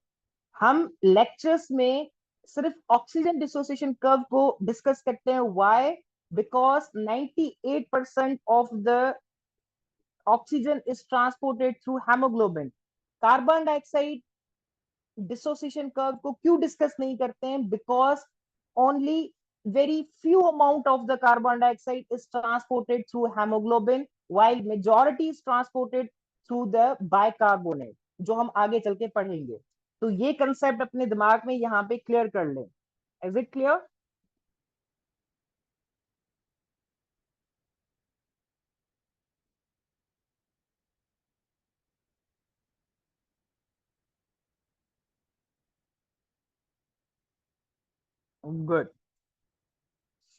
हम लेक्चर्स में सिर्फ ऑक्सीजन डिसोसिएशन कर्व को डिस्कस करते हैं. Why? Because 98% of the oxygen is transported through haemoglobin. Carbon dioxide dissociation curve को क्यों discuss नहीं करते हैं? Because only very few amount of the carbon dioxide is transported through hemoglobin, while majority is transported through the bicarbonate, जो हम आगे चल के पढ़ेंगे. तो ये कंसेप्ट अपने दिमाग में यहाँ पे क्लियर कर लें. Is it clear? Good.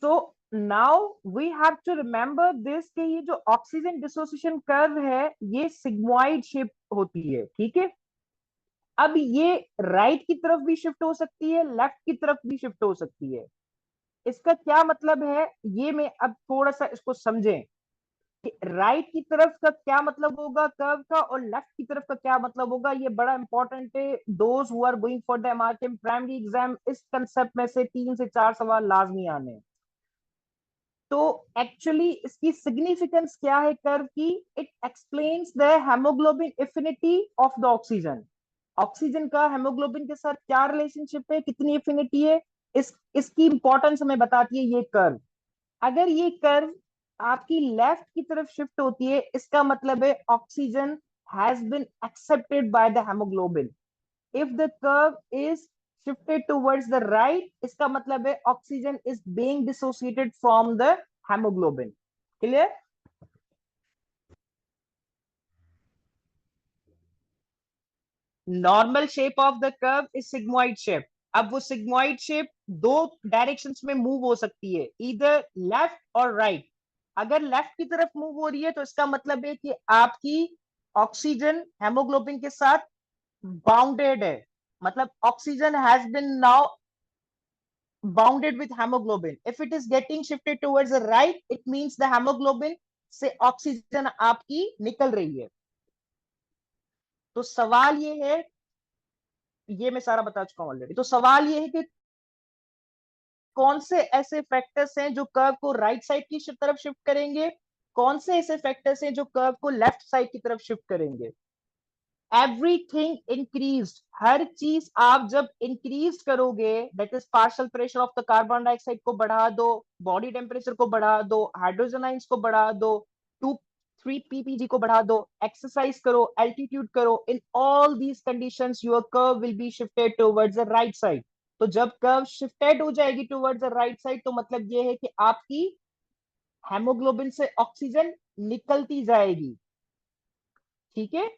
So now we have to remember this कि ये जो ऑक्सीजन डिसोसिएशन कर्व है ये सिग्मोइड शेप होती है. ठीक है. अब ये राइट की तरफ भी शिफ्ट हो सकती है, लेफ्ट की तरफ भी शिफ्ट हो सकती है. इसका क्या मतलब है, ये मैं अब थोड़ा सा इसको समझें कि राइट की तरफ का क्या मतलब होगा कर्व का, और लेफ्ट की तरफ का क्या मतलब होगा. ये बड़ा इंपॉर्टेंट है. Those who are going for the MRK primary exam, इस कंसेप्ट में से 3 से 4 सवाल लाजमी आने हैं. तो एक्चुअली इसकी सिग्निफिकेंस क्या है कर्व की? It explains the haemoglobin affinity of the oxygen. Oxygen का हेमोग्लोबिन के साथ क्या रिलेशनशिप है, कितनी एफिनिटी है, इसकी इंपॉर्टेंस हमें बताती है ये कर्व. अगर ये कर्व आपकी लेफ्ट की तरफ शिफ्ट होती है, इसका मतलब है oxygen has been accepted by the haemoglobin. If the curve is shifted towards the right, इसका मतलब है oxygen is being dissociated from the hemoglobin. Clear? Normal shape of the curve is sigmoid shape. अब वो sigmoid shape दो directions में move हो सकती है, इधर लेफ्ट और राइट। अगर लेफ्ट की तरफ मूव हो रही है तो इसका मतलब है कि आपकी ऑक्सीजन हेमोग्लोबिन के साथ बाउंडेड है, मतलब oxygen has been now bounded with hemoglobin. If it is getting shifted towards the right, it means the hemoglobin से ऑक्सीजन आपकी निकल रही है। तो सवाल ये है, ये मैं सारा बता चुका हूं ऑलरेडी। तो सवाल ये है कि कौन से ऐसे फैक्टर्स हैं जो कर्व को राइट साइड की तरफ शिफ्ट करेंगे, कौन से ऐसे फैक्टर्स हैं जो कर्व को लेफ्ट साइड की तरफ शिफ्ट करेंगे। एवरीथिंग इंक्रीज, हर चीज आप जब इंक्रीज करोगे, that is partial pressure of the carbon dioxide को बढ़ा दो, बॉडी टेम्परेचर को बढ़ा दो, हाइड्रोजन आइंस को बढ़ा दो, 2-3 ppg को बढ़ा दो, एक्सरसाइज करो, एल्टीट्यूड करो, in all these conditions your curve will be shifted towards the right side. तो जब कर्व शिफ्टेड हो जाएगी टुवर्ड्स द राइट साइड, तो मतलब ये है कि आपकी हेमोग्लोबिन से ऑक्सीजन निकलती जाएगी। ठीक है,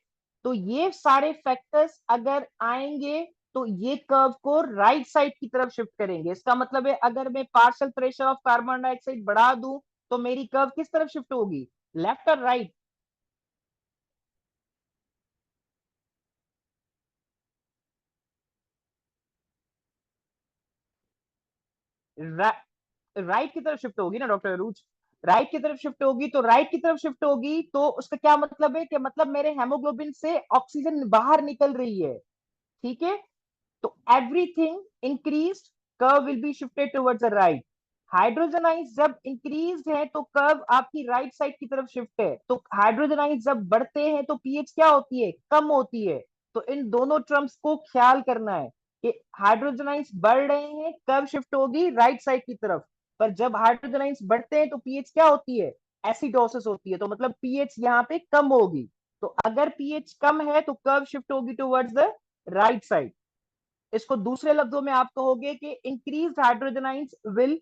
तो ये सारे फैक्टर्स अगर आएंगे तो ये कर्व को राइट साइड की तरफ शिफ्ट करेंगे। इसका मतलब है अगर मैं partial pressure of carbon dioxide बढ़ा दूं तो मेरी कर्व किस तरफ शिफ्ट होगी, लेफ्ट और राइट। राइट की तरफ शिफ्ट होगी ना डॉक्टर अरूज, राइट की तरफ शिफ्ट होगी। तो राइट की तरफ शिफ्ट होगी तो उसका क्या मतलब है कि मतलब मेरे हेमोग्लोबिन से ऑक्सीजन बाहर निकल रही है। ठीक है, तो everything increase, curve will be shifted towards the right. Hydrogen ions जब इंक्रीज है तो कर्व आपकी राइट साइड की तरफ शिफ्ट है। तो हाइड्रोजन आइंस जब बढ़ते हैं तो पीएच क्या होती है, कम होती है। तो इन दोनों टर्म्स को ख्याल करना है कि हाइड्रोजन आइंस बढ़ रहे हैं, कर्व शिफ्ट होगी राइट साइड की तरफ। पर जब हाइड्रोजन आइंस बढ़ते हैं तो पीएच क्या होती है, एसिडोसिस होती है। तो मतलब पीएच यहाँ पे कम होगी। तो अगर पीएच कम है तो कर्व शिफ्ट होगी टुवर्ड्स द राइट साइड। इसको दूसरे लफ्जों में आप कहोगे कि increase hydrogen ions will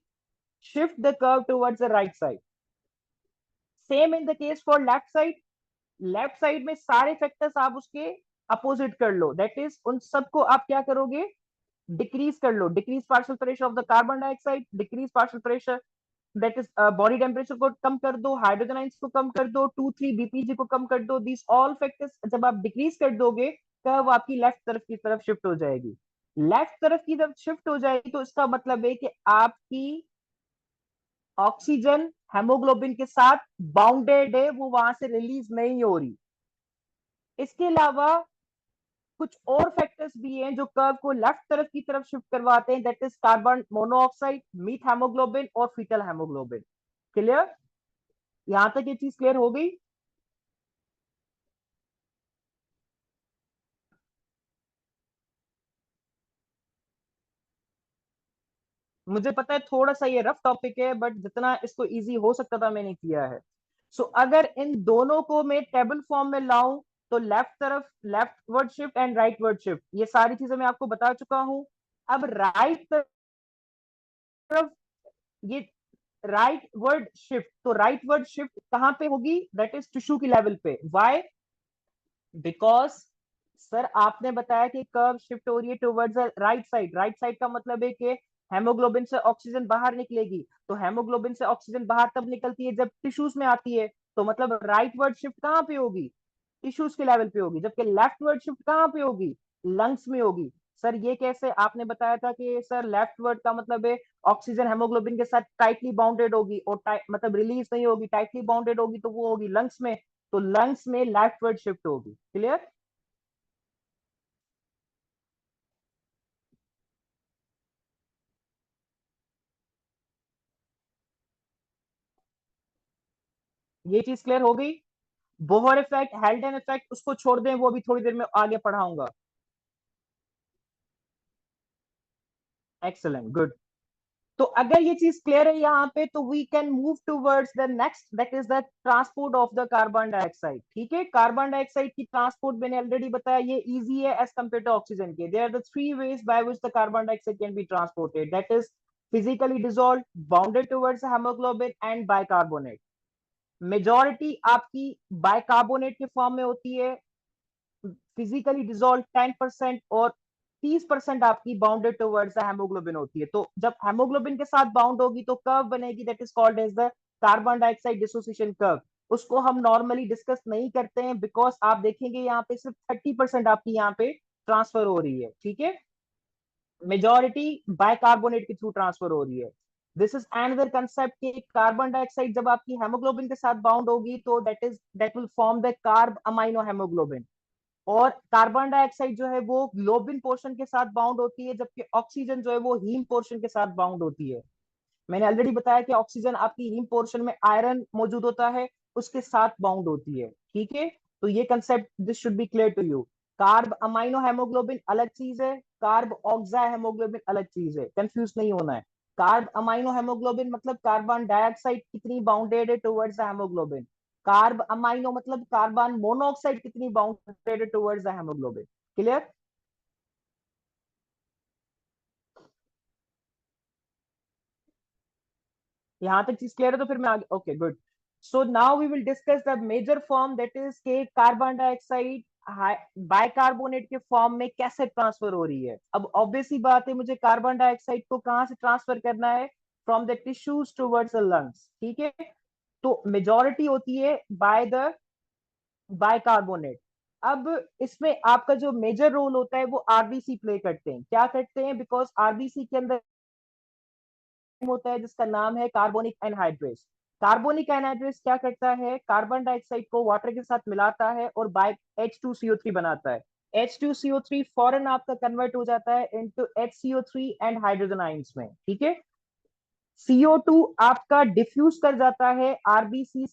shift the curve towards the right side. Same in the case for left side. Left side में सारे फैक्टर्स आप उसके अपोजिट कर लो, दैट इज उन सबको आप क्या करोगे, डिक्रीज कर लो। Decrease partial pressure of the carbon dioxide, decrease partial pressure, that is body temperature को कम कर दो, हाइड्रोजन आइंस को कम कर दो, 2-3 बीपीजी को कम कर दो। दिस ऑल फैक्टर्स जब आप डिक्रीज कर दोगे तब आपकी लेफ्ट तरफ की तरफ शिफ्ट हो जाएगी। लेफ्ट तरफ की तरफ शिफ्ट हो जाएगी तो इसका मतलब है कि आपकी ऑक्सीजन हेमोग्लोबिन के साथ बाउंडेड है, वो वहां से रिलीज नहीं हो रही। इसके अलावा कुछ और फैक्टर्स भी हैं जो कर्व को लेफ्ट तरफ की तरफ शिफ्ट करवाते हैं, that is carbon monoxide, myth haemoglobin और फीटल हेमोग्लोबिन। क्लियर, यहां तक ये चीज क्लियर हो गई। मुझे पता है थोड़ा सा ये रफ टॉपिक है, बट जितना इसको इजी हो सकता था मैंने किया है। अगर इन दोनों को मैं टेबल फॉर्म में लाऊं तो लेफ्ट तरफ left word shift and right word shift, ये सारी चीजें मैं आपको बता चुका हूं। अब राइट तरफ ये राइट वर्ड शिफ्ट, तो राइट वर्ड शिफ्ट कहां पे होगी, दैट इज टिश्यू की लेवल पे। वाई, बिकॉज सर आपने बताया कि कर्व शिफ्ट हो रही है towards right side. Right side का मतलब है कि हेमोग्लोबिन से ऑक्सीजन बाहर निकलेगी। तो हेमोग्लोबिन से ऑक्सीजन बाहर तब निकलती है जब टिश्यूज में आती है। तो मतलब राइट वर्ड शिफ्ट कहां पे होगी, टिश्यूज के लेवल पे होगी। जबकि लेफ्ट वर्ड शिफ्ट कहां पे होगी, लंग्स में होगी। सर ये कैसे, आपने बताया था कि सर लेफ्ट वर्ड का मतलब है ऑक्सीजन हेमोग्लोबिन के साथ टाइटली बाउंडेड होगी और मतलब रिलीज नहीं होगी, टाइटली बाउंडेड होगी तो वो होगी लंग्स में। तो लंग्स में लेफ्ट वर्ड शिफ्ट होगी। क्लियर, ये चीज क्लियर हो गई। बोहर इफेक्ट, हेल्डन इफेक्ट उसको छोड़ दें, वो भी थोड़ी देर में आगे पढ़ाऊंगा। Excellent, good. तो अगर ये चीज क्लियर है यहाँ पे तो we can move towards the next, that is the transport of the carbon dioxide. ठीक है, कार्बन डाइऑक्साइड की ट्रांसपोर्ट मैंने ऑलरेडी बताया, ये इजी है एज कम्पेयर टू ऑक्सीजन के। There are the three ways by which the carbon dioxide can be transported, that is physically dissolve, bounded towards haemoglobin and bicarbonate. Majority आपकी bicarbonate के form में होती है, physically dissolve 10% और 30% आपकी bounded towards the haemoglobin होती है। तो जब हेमोग्लोबिन के साथ बाउंड होगी तो कर्व बनेगी, that is called as the carbon dioxide dissociation curve. उसको हम नॉर्मली डिस्कस नहीं करते हैं, बिकॉज आप देखेंगे यहाँ पे सिर्फ 30% आपकी यहाँ पे ट्रांसफर हो रही है, ठीक है। मेजोरिटी बाइकार्बोनेट के थ्रू ट्रांसफर हो रही है। दिस इज अनदर कंसेप्ट कि कार्बन डाइऑक्साइड जब आपकी हेमोग्लोबिन के साथ बाउंड होगी तो that will form the carb amino haemoglobin. और कार्बन डाइऑक्साइड जो है वो ग्लोबिन पोर्शन के साथ बाउंड होती है, जबकि ऑक्सीजन जो है वो हीम पोर्शन के साथ बाउंड होती है। मैंने ऑलरेडी बताया कि ऑक्सीजन आपकी हीम पोर्शन में आयरन मौजूद होता है, उसके साथ बाउंड होती है, ठीक है। तो ये concept this should be clear to you. Carb amino haemoglobin अलग चीज है, कार्ब ऑक्सा हेमोग्लोबिन अलग चीज है, कंफ्यूज नहीं होना है। कार्ब अमाइनो हेमोग्लोबिन मतलब कार्बन डाइऑक्साइड कितनी बाउंडेड है टुवर्ड्स हेमोग्लोबिन। कार्ब अमाइनो मतलब कार्बन मोनोऑक्साइड कितनी बाउंडेड है टुवर्ड्स हेमोग्लोबिन। क्लियर? यहाँ तक चीज क्लियर है तो फिर मैं आगे, okay good. So now we will discuss the major form, that is के कार्बन डाइऑक्साइड बाइकार्बोनेट के फॉर्म में कैसे ट्रांसफर हो रही है। अब ऑब्वियस ही बात है, मुझे कार्बन डाइऑक्साइड को कहाँ से ट्रांसफर करना है, from the tissues towards the lungs, ठीक है। तो मेजोरिटी होती है बाय द बाइकार्बोनेट। अब इसमें आपका जो मेजर रोल होता है वो आरबीसी प्ले करते हैं। क्या करते हैं? बिकॉज आरबीसी के अंदर होता है जिसका नाम है कार्बोनिक एनहाइड्रेस। कार्बोनिक एनहाइड्रेस क्या करता है, कार्बन डाइऑक्साइड को वाटर के साथ मिलाता है और बाय H2CO3 बनाता है। H2CO3 फॉरन आपका कन्वर्ट हो जाता है into HCO3 and hydrogen ions में, ठीक है। CO2 आपका डिफ्यूज कर जाता है आरबीसी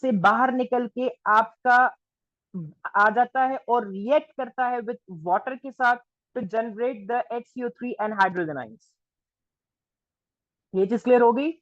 से बाहर निकल के आपका आ जाता है और रिएक्ट करता है विद वाटर के साथ to generate the HCO3 and hydrogen ions. ये चीज क्लियर हो गई?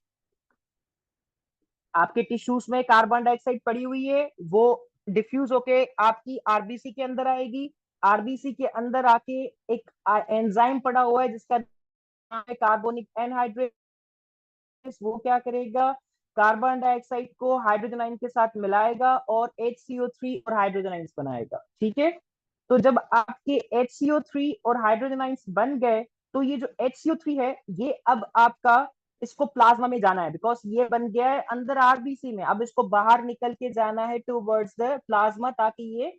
आपके टिश्यूज में कार्बन डाइऑक्साइड पड़ी हुई है, वो डिफ्यूज होके आपकी आरबीसी के अंदर आएगी। आरबीसी के अंदर आके एक एंजाइम पड़ा हुआ है जिसका नाम है कार्बोनिक एनहाइड्रेस। वो क्या करेगा, कार्बन डाइऑक्साइड को हाइड्रोजन आयन के साथ मिलाएगा और HCO3 और हाइड्रोजन आयंस बनाएगा, ठीक है। तो जब आपके HCO3 और हाइड्रोजन आयंस बन गए तो ये जो HCO3 है ये अब आपका इसको प्लाज्मा में जाना है, बिकॉज ये बन गया है अंदर आरबीसी में। अब इसको बाहर निकल के जाना है टूवर्ड्स द प्लाज्मा ताकि ये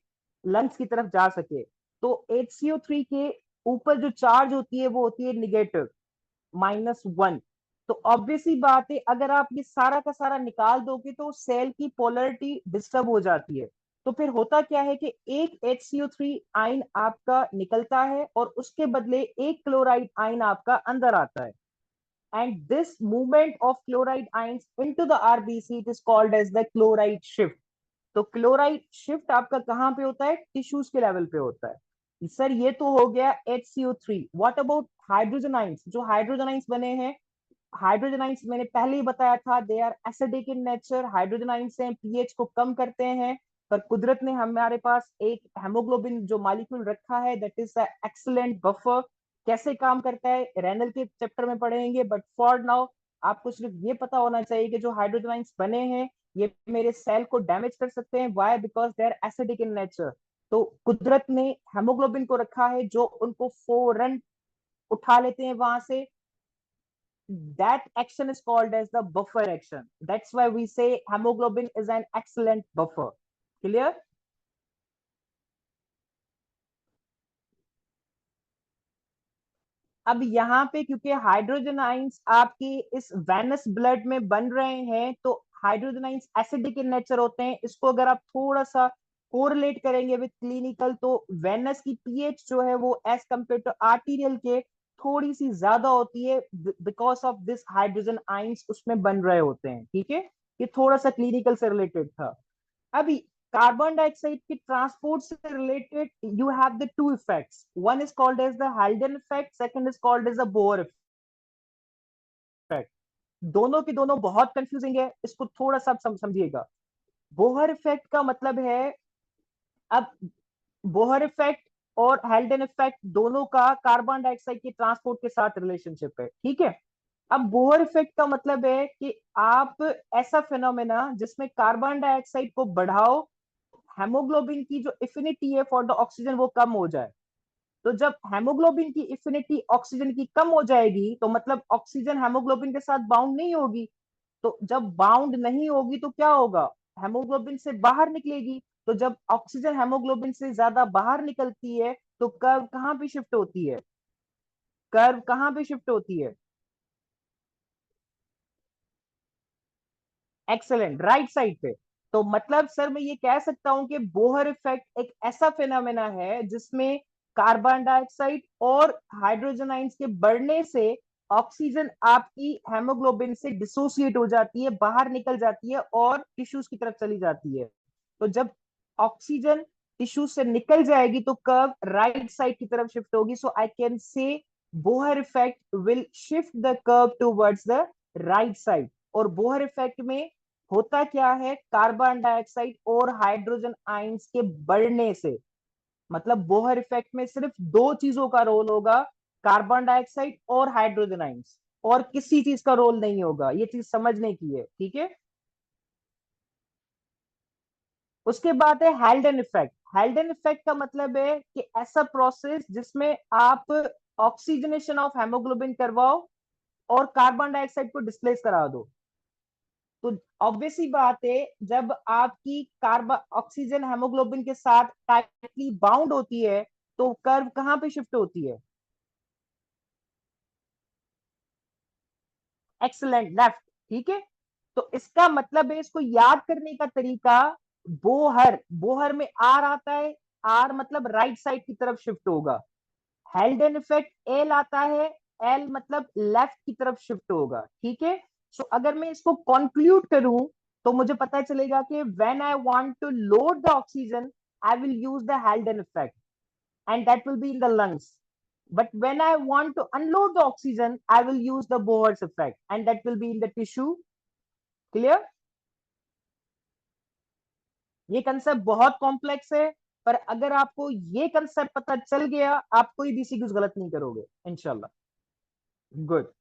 लंग्स की तरफ जा सके। तो HCO3 के ऊपर जो चार्ज होती है वो होती है निगेटिव, -1। तो ऑब्वियस ही बात है, अगर आप ये सारा का सारा निकाल दोगे तो सेल की पोलरिटी डिस्टर्ब हो जाती है। तो फिर होता क्या है कि एक HCO3 आयन आपका निकलता है और उसके बदले एक क्लोराइड आयन आपका अंदर आता है। And this movement of chloride ions into the RBC it is called as the chloride shift. तो क्लोराइड शिफ्ट आपका कहां पे होता है? टिश्यूज के लेवल पे होता है। सर ये तो हो गया HCO3। What about hydrogen ions? जो हाइड्रोजन आइंस बने हैं, हाइड्रोजन आइंस मैंने पहले ही बताया था, they are acidic in nature. Hydrogen ions से पीएच को कम करते हैं, पर कुदरत ने हमारे पास एक हेमोग्लोबिन जो मॉलिक्यूल रखा है दैट इज एक्सीलेंट बफर। कैसे काम करता है रेनल के चैप्टर में पढ़ेंगे, बट फॉर नाउ आपको सिर्फ ये पता होना चाहिए कि जो हाइड्रोजन आइंस बने हैं ये मेरे सेल को डैमेज कर सकते हैं। Why? Because they are acidic in nature. तो कुदरत ने हेमोग्लोबिन को रखा है जो उनको फौरन उठा लेते हैं वहां से। That action is called as the buffer action. That's why we say hemoglobin is an excellent buffer. Clear? अब यहाँ पे क्योंकि हाइड्रोजन आइंस आपकी इस वेनस ब्लड में बन रहे हैं तो hydrogen ions acidic in nature होते हैं। इसको अगर आप थोड़ा सा कोरिलेट करेंगे विद क्लिनिकल तो वेनस की पीएच जो है वो एज कंपेयर टू आर्टीरियल के थोड़ी सी ज्यादा होती है, because of this hydrogen ions उसमें बन रहे होते हैं, ठीक है। ये थोड़ा सा क्लिनिकल से रिलेटेड था। अभी कार्बन डाइऑक्साइड के ट्रांसपोर्ट से related you have the two effects, one is called as the Haldane effect, second is called as the Bohr effect. दोनों की दोनों बहुत कंफ्यूजिंग है, इसको थोड़ा सा समझिएगा। बोहर इफेक्ट का मतलब है, अब बोहर इफेक्ट और हेल्डन इफेक्ट दोनों का कार्बन डाइऑक्साइड के ट्रांसपोर्ट के साथ रिलेशनशिप है, ठीक है। अब बोहर इफेक्ट का मतलब है कि आप ऐसा फिनोमेना जिसमें कार्बन डाइऑक्साइड को बढ़ाओ, हेमोग्लोबिन की जो इफिनिटी है फॉर द ऑक्सीजन वो कम हो जाए। तो जब हेमोग्लोबिन की इफिनिटी ऑक्सीजन की कम हो जाएगी तो मतलब ऑक्सीजन हेमोग्लोबिन के साथ बाउंड नहीं होगी। तो जब बाउंड नहीं होगी तो क्या होगा, हेमोग्लोबिन से बाहर निकलेगी। तो जब ऑक्सीजन हेमोग्लोबिन से ज्यादा बाहर निकलती है तो कर्व कहाँ पे शिफ्ट होती है, कर्व कहाँ पे शिफ्ट होती है, एक्सेलेंट, राइट साइड पे। तो मतलब सर मैं ये कह सकता हूं कि बोहर इफेक्ट एक ऐसा फिनोमेना है जिसमें कार्बन डाइऑक्साइड और हाइड्रोजन आयंस के बढ़ने से ऑक्सीजन आपकी हेमोग्लोबिन से डिसोसिएट हो जाती है, बाहर निकल जाती है और टिश्यूज की तरफ चली जाती है। तो जब ऑक्सीजन टिश्यू से निकल जाएगी तो कर्व राइट साइड की तरफ शिफ्ट होगी। So I can say Bohr effect will shift the curve towards the right side. और बोहर इफेक्ट में होता क्या है, कार्बन डाइऑक्साइड और हाइड्रोजन आयंस के बढ़ने से, मतलब बोहर इफेक्ट में सिर्फ दो चीजों का रोल होगा, कार्बन डाइऑक्साइड और हाइड्रोजन आयंस, और किसी चीज का रोल नहीं होगा। ये चीज समझने की है, ठीक है। उसके बाद है हेल्डन इफेक्ट। हेल्डन इफेक्ट का मतलब है कि ऐसा प्रोसेस जिसमें आप ऑक्सीजनेशन ऑफ हेमोग्लोबिन करवाओ और कार्बन डाइऑक्साइड को डिस्प्लेस करा दो। तो ऑब्वियस सी बात है, जब आपकी कार्बन ऑक्सीजन हेमोग्लोबिन के साथ टाइटली बाउंड होती है तो कर्व कहां पे शिफ्ट होती है, एक्सलेंट, लेफ्ट, ठीक है। तो इसका मतलब है, इसको याद करने का तरीका, बोहर, बोहर में आर आता है, आर मतलब राइट साइड की तरफ शिफ्ट होगा। हेल्डन इफेक्ट एल आता है, एल मतलब लेफ्ट की तरफ शिफ्ट होगा, ठीक है। सो अगर मैं इसको कंक्लूड करूं तो मुझे पता चलेगा कि when I want to load the oxygen I will use the Haldane effect and that will be in the lungs. But when I want to unload the oxygen, I will use the Bohr's effect and that will be in the tissue. Clear? ये concept बहुत complex है, पर अगर आपको ये concept पता चल गया आप कोई भी सीक्वेंस गलत नहीं करोगे इंशाल्लाह। गुड।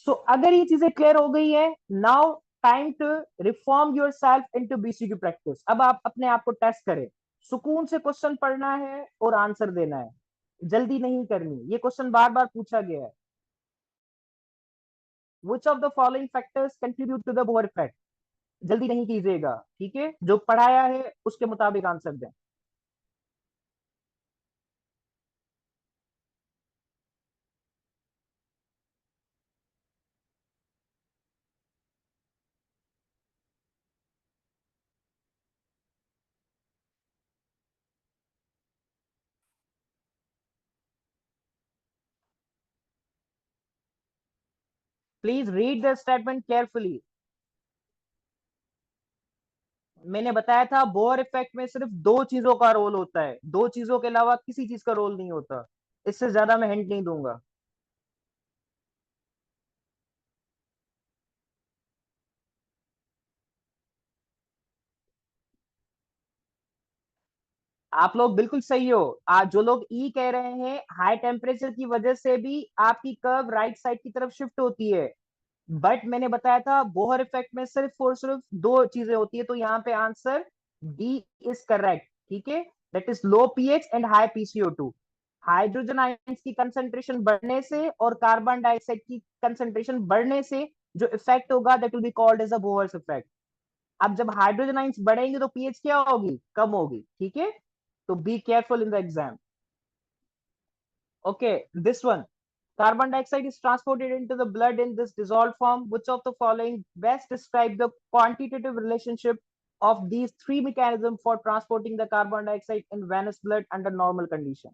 सो अगर ये चीजें क्लियर हो गई है, now time to reform yourself into BCQ practice. अब आप अपने आप को टेस्ट करें, सुकून से क्वेश्चन पढ़ना है और आंसर देना है, जल्दी नहीं करनी। ये क्वेश्चन बार बार पूछा गया है, which of the following factors contribute to the Bohr effect. जल्दी नहीं कीजिएगा, ठीक है, जो पढ़ाया है उसके मुताबिक आंसर दें। Please read the statement carefully. मैंने बताया था बोर इफेक्ट में सिर्फ दो चीजों का रोल होता है, दो चीजों के अलावा किसी चीज का रोल नहीं होता। इससे ज्यादा मैं हिंट नहीं दूंगा। आप लोग बिल्कुल सही हो। आज जो लोग ई कह रहे हैं, हाई टेम्परेचर की वजह से भी आपकी कर्व राइट साइड की तरफ शिफ्ट होती है। बट मैंने बताया था बोहर इफेक्ट में सिर्फ और सिर्फ दो चीजें होती है, तो यहाँ पे आंसर डी इज करेक्ट, ठीक है। That is low pH and high PCO two. Hydrogen ions की कंसंट्रेशन बढ़ने से और कार्बन डाइऑक्साइड की कंसंट्रेशन बढ़ने से जो इफेक्ट होगा that will be called as a Bohr's effect. अब जब हाइड्रोजन आयंस बढ़ेंगे तो पीएच क्या होगी, कम होगी, ठीक है। तो be careful in the exam. Okay, this one. Carbon dioxide is transported into the blood in this dissolved form. Which of the following best describe the quantitative relationship of these three mechanisms for transporting the carbon dioxide in venous blood under normal condition?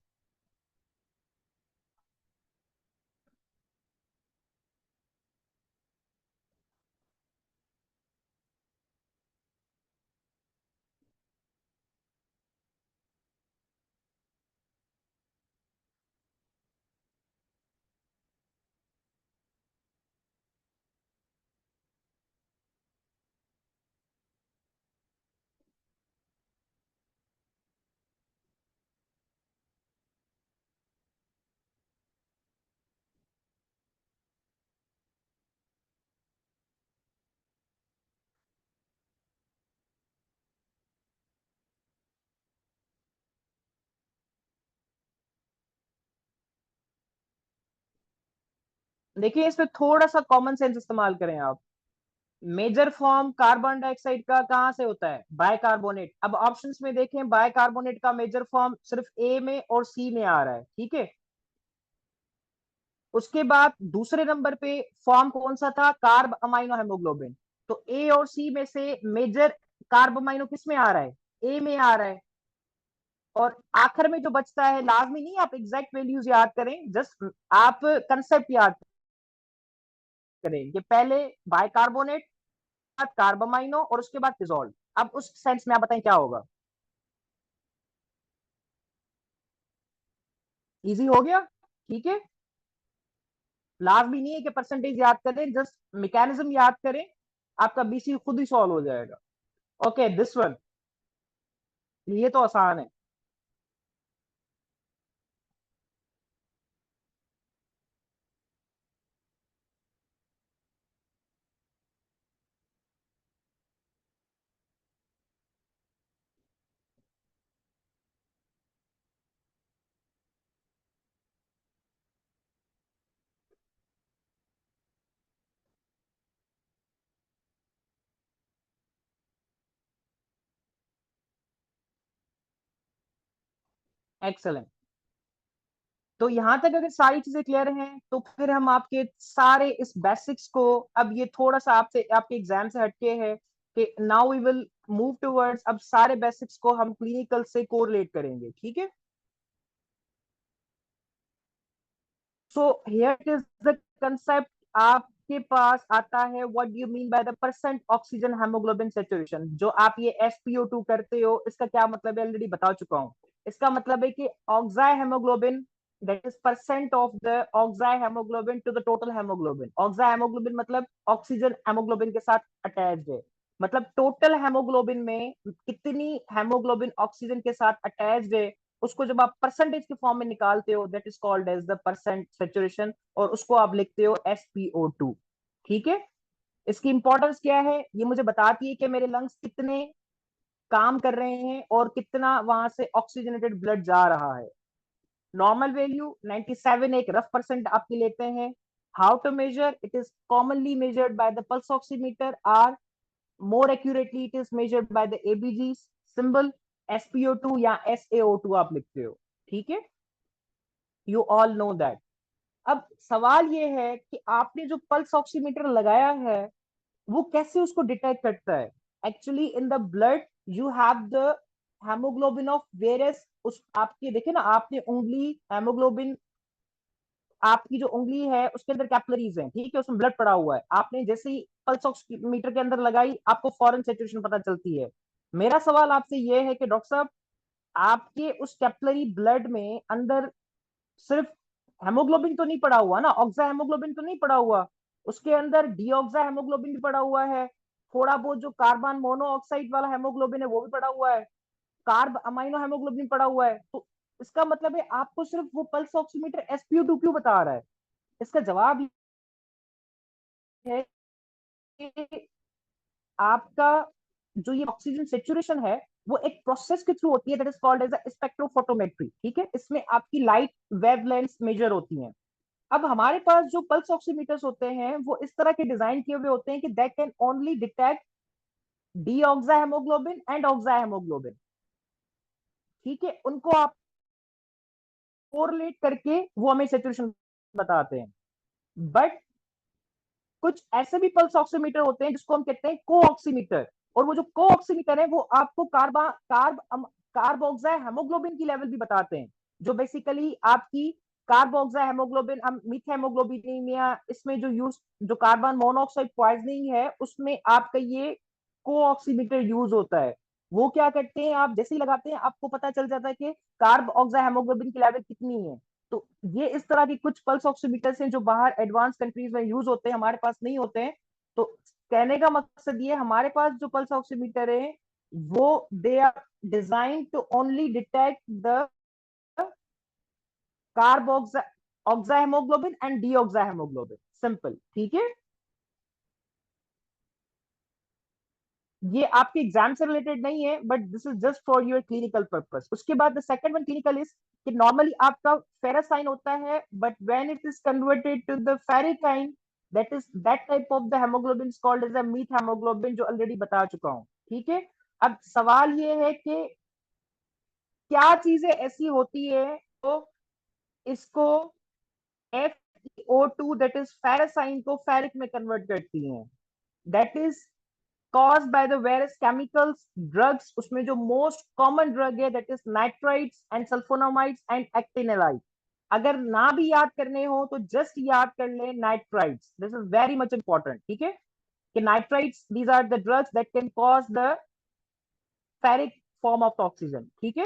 देखिए इसमें थोड़ा सा common sense इस्तेमाल करें आप। Major form carbon dioxide का कहां से होता है? बाइकार्बोनेट। अब ऑप्शंस में देखें, बाइकार्बोनेट का मेजर फॉर्म सिर्फ ए में और सी में आ रहा है, ठीक है। उसके बाद दूसरे नंबर पे फॉर्म कौन सा था? Carb amino haemoglobin. तो ए और सी में से मेजर कार्ब अमाइनो किस में आ रहा है? ए में आ रहा है। और आखिर में जो बचता है, लाजमी नहीं आप एग्जैक्ट वैल्यूज याद करें, जस्ट आप कंसेप्ट याद करें। ये पहले बाइकार्बोनेट, बाद कार्बामाइनो और उसके बाद फिजोल। अब उस सेंस में आप बताएं क्या होगा? इजी हो गया, ठीक है। लाजमी नहीं है कि परसेंटेज याद करें, जस्ट मैकेनिज्म याद करें, आपका बीसी खुद ही सॉल्व हो जाएगा। ओके दिस वन, ये तो आसान है। एक्सेलेंट। तो यहां तक अगर सारी चीजें क्लियर हैं तो फिर हम आपके सारे इस बेसिक्स को, अब ये थोड़ा सा आपसे आपके एग्जाम से हटके है कि now we will move towards, अब सारे बेसिक्स को हम क्लिनिकल से कोरिलेट करेंगे, ठीक है। So here is the concept. आपके पास आता है what do you mean by the percent oxygen haemoglobin saturation. जो आप ये SpO2 करते हो, इसका क्या मतलब है ऑलरेडी बता चुका हूं। इसका मतलब है कि oxy haemoglobin, that is percent of the oxy haemoglobin to the total haemoglobin. Oxy haemoglobin मतलब ऑक्सीजन हेमोग्लोबिन के साथ अटैच्ड है। मतलब टोटल हेमोग्लोबिन में कितनी हेमोग्लोबिन ऑक्सीजन के साथ अटैच्ड है, उसको जब आप परसेंटेज के फॉर्म में निकालते हो, that is called as the percent saturation, और उसको आप लिखते हो SpO2, ठीक है। इसकी इंपॉर्टेंस क्या है? ये मुझे बताती है कि मेरे लंग्स कितने काम कर रहे हैं और कितना वहां से ऑक्सीजनेटेड ब्लड जा रहा है। नॉर्मल वैल्यू 97 एक रफ परसेंट आपके लेते हैं। How to measure? It is commonly measured by the pulse oximeter, or more accurately it is measured by the ABG symbol, SpO2 या SaO2 आप लिखते हो, ठीक है। You all know that. अब सवाल ये है कि आपने जो पल्स ऑक्सीमीटर लगाया है, वो कैसे उसको डिटेक्ट करता है? Actually in the blood you have the haemoglobin of various, उस आपके देखे ना, आपने उंगली हेमोग्लोबिन, आपकी जो उंगली है उसके अंदर कैपिलरीज हैं, ठीक है, उसमें ब्लड पड़ा हुआ है। आपने जैसे ही पल्स ऑक्सीमीटर के अंदर लगाई, आपको फॉरेन सेचुरेशन पता चलती है। मेरा सवाल आपसे ये है कि डॉक्टर साहब, आपके उस कैपिलरी ब्लड में अंदर सिर्फ हेमोग्लोबिन तो नहीं पड़ा हुआ ना, ऑक्सा हेमोग्लोबिन तो नहीं पड़ा हुआ, उसके अंदर डीऑक्सा हेमोग्लोबिन भी पड़ा हुआ है। थोड़ा बहुत जो कार्बन मोनोऑक्साइड वाला हेमोग्लोबिन है वो भी पड़ा हुआ है। कार्ब अमाइनो हेमोग्लोबिन पड़ा हुआ है। तो इसका मतलब है आपको सिर्फ वो पल्स ऑक्सीमीटर SpO2 क्यों बता रहा है? इसका जवाब है कि आपका जो ये ऑक्सीजन सेचुरेशन है, वो एक प्रोसेस के थ्रू होती है, that is called as spectrophotometry, ठीक है। इसमें आपकी लाइट वेवलेंथ मेजर होती हैं। अब हमारे पास जो पल्स ऑक्सीमीटर्स होते हैं वो इस तरह के डिजाइन किए हुए होते हैं कि that can only detect deoxy haemoglobin and oxy haemoglobin, ठीक है। उनको आप कोरिलेट करके वो हमें सेचुरेशन बताते हैं। बट कुछ ऐसे भी पल्स ऑक्सीमीटर होते हैं जिसको हम कहते हैं को ऑक्सीमीटर, और वो जो को ऑक्सीमीटर है वो आपको कार्बोक्सा हेमोग्लोबिन की लेवल भी बताते हैं, जो बेसिकली आपकी कार्बोक्सा हेमोग्लोबिन, हम मीथ हेमोग्लोबिनीमिया, इसमें जो यूज, जो कार्बन मोनोऑक्साइड पॉइजनिंग है उसमें आपका ये को ऑक्सीमीटर यूज होता है। वो क्या करते हैं, आप जैसे ही लगाते हैं आपको पता चल जाता है कि कार्ब ऑक्सा हेमोग्लोबिन की लेवल कितनी है। तो ये इस तरह के कुछ पल्स ऑक्सीमीटर्स हैं जो बाहर एडवांस कंट्रीज में यूज होते हैं, हमारे पास नहीं होते हैं। तो कहने का मकसद ये, हमारे पास जो पल्स ऑक्सीमीटर है वो they are design to only detect the carb oxy haemoglobin and deoxy haemoglobin, simple, ठीक है। ये आपके एग्जाम से रिलेटेड नहीं है, but this is just for your clinical purpose. उसके बाद the second one clinical is कि नॉर्मली आपका फेरासाइन होता है, but when it is converted to the फेरिकाइन, that is that type of the haemoglobin called as a meth haemoglobin, जो already बता चुका हूँ। ठीक है। अब सवाल ये है कि क्या चीजें ऐसी होती है तो इसको FeO2 दैट इज फेरासाइन को फेरिक में कन्वर्ट करती हैं। That is caused by the various chemicals, drugs। उसमें जो मोस्ट कॉमन ड्रग है that is nitrites and sulphonamides and actinolite. अगर ना भी याद करने हो तो जस्ट याद कर ले nitrites, this is very much important. ठीक है, कि nitrites these are the drugs that can cause the ferric form of oxygen. ठीक है।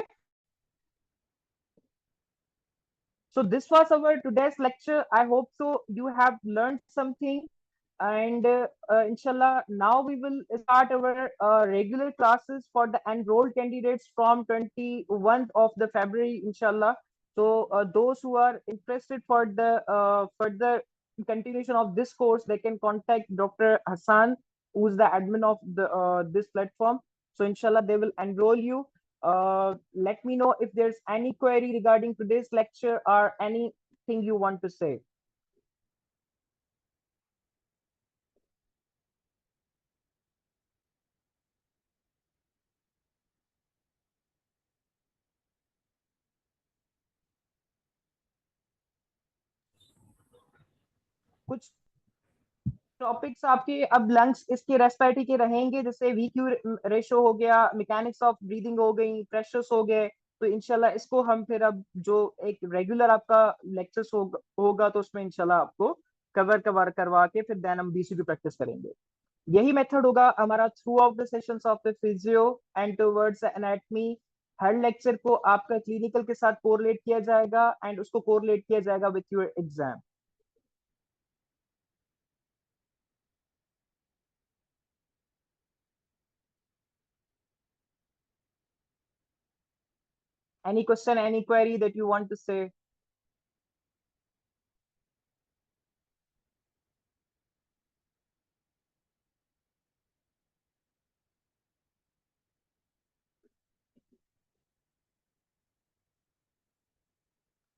So this was our today's lecture. I hope so you have learned something. And inshallah, now we will start our regular classes for the enrolled candidates from 21st of the February, inshallah. So those who are interested for the further continuation of this course, they can contact Dr. Hassan, who is the admin of the this platform. So inshallah, they will enroll you. Let me know if there's any query regarding today's lecture or anything you want to say. कुछ topics आपके अब lungs इसके respiratory के रहेंगे, जैसे VQ ratio हो गया, mechanics of breathing हो गई, प्रेशर्स हो गए। तो इंशाल्लाह इसको हम फिर अब जो एक रेगुलर आपका लेक्चर्स होगा तो उसमें इंशाल्लाह आपको कवर कवर करवा के फिर देन हम बीसी की प्रैक्टिस करेंगे। यही मेथड होगा हमारा through out the sessions of the physio and towards anatomy. Her lecture को आपका क्लिनिकल के साथ कोरिलेट किया जाएगा एंड उसको कोरिलेट किया जाएगा with your exam. Any question, any query that you want to say?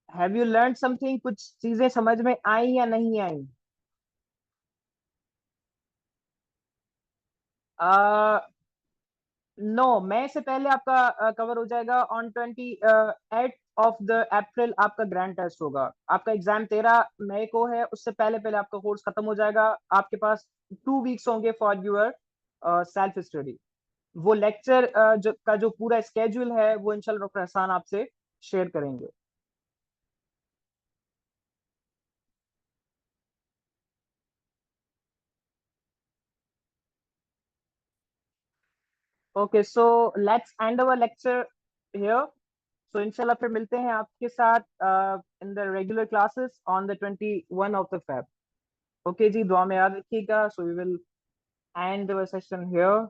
Have you learn something? कुछ चीजें समझ में आई या नहीं आई? नो, मई से पहले आपका कवर हो जाएगा। ऑन 28 ऑफ द अप्रैल आपका ग्रैंड टेस्ट होगा। आपका एग्जाम 13 मई को है, उससे पहले पहले आपका कोर्स खत्म हो जाएगा। आपके पास 2 वीक्स होंगे फॉर योर सेल्फ स्टडी। वो लेक्चर जो का जो पूरा स्केड्यूल है वो इंशाल्लाह डॉक्टर हसान आपसे शेयर करेंगे। Okay, so let's end our lecture here. So इंशाल्लाह फिर मिलते हैं आपके साथ in the regular classes on the 21 of the Feb. Okay जी, दुआ में याद रखिएगा। So we will end our session here.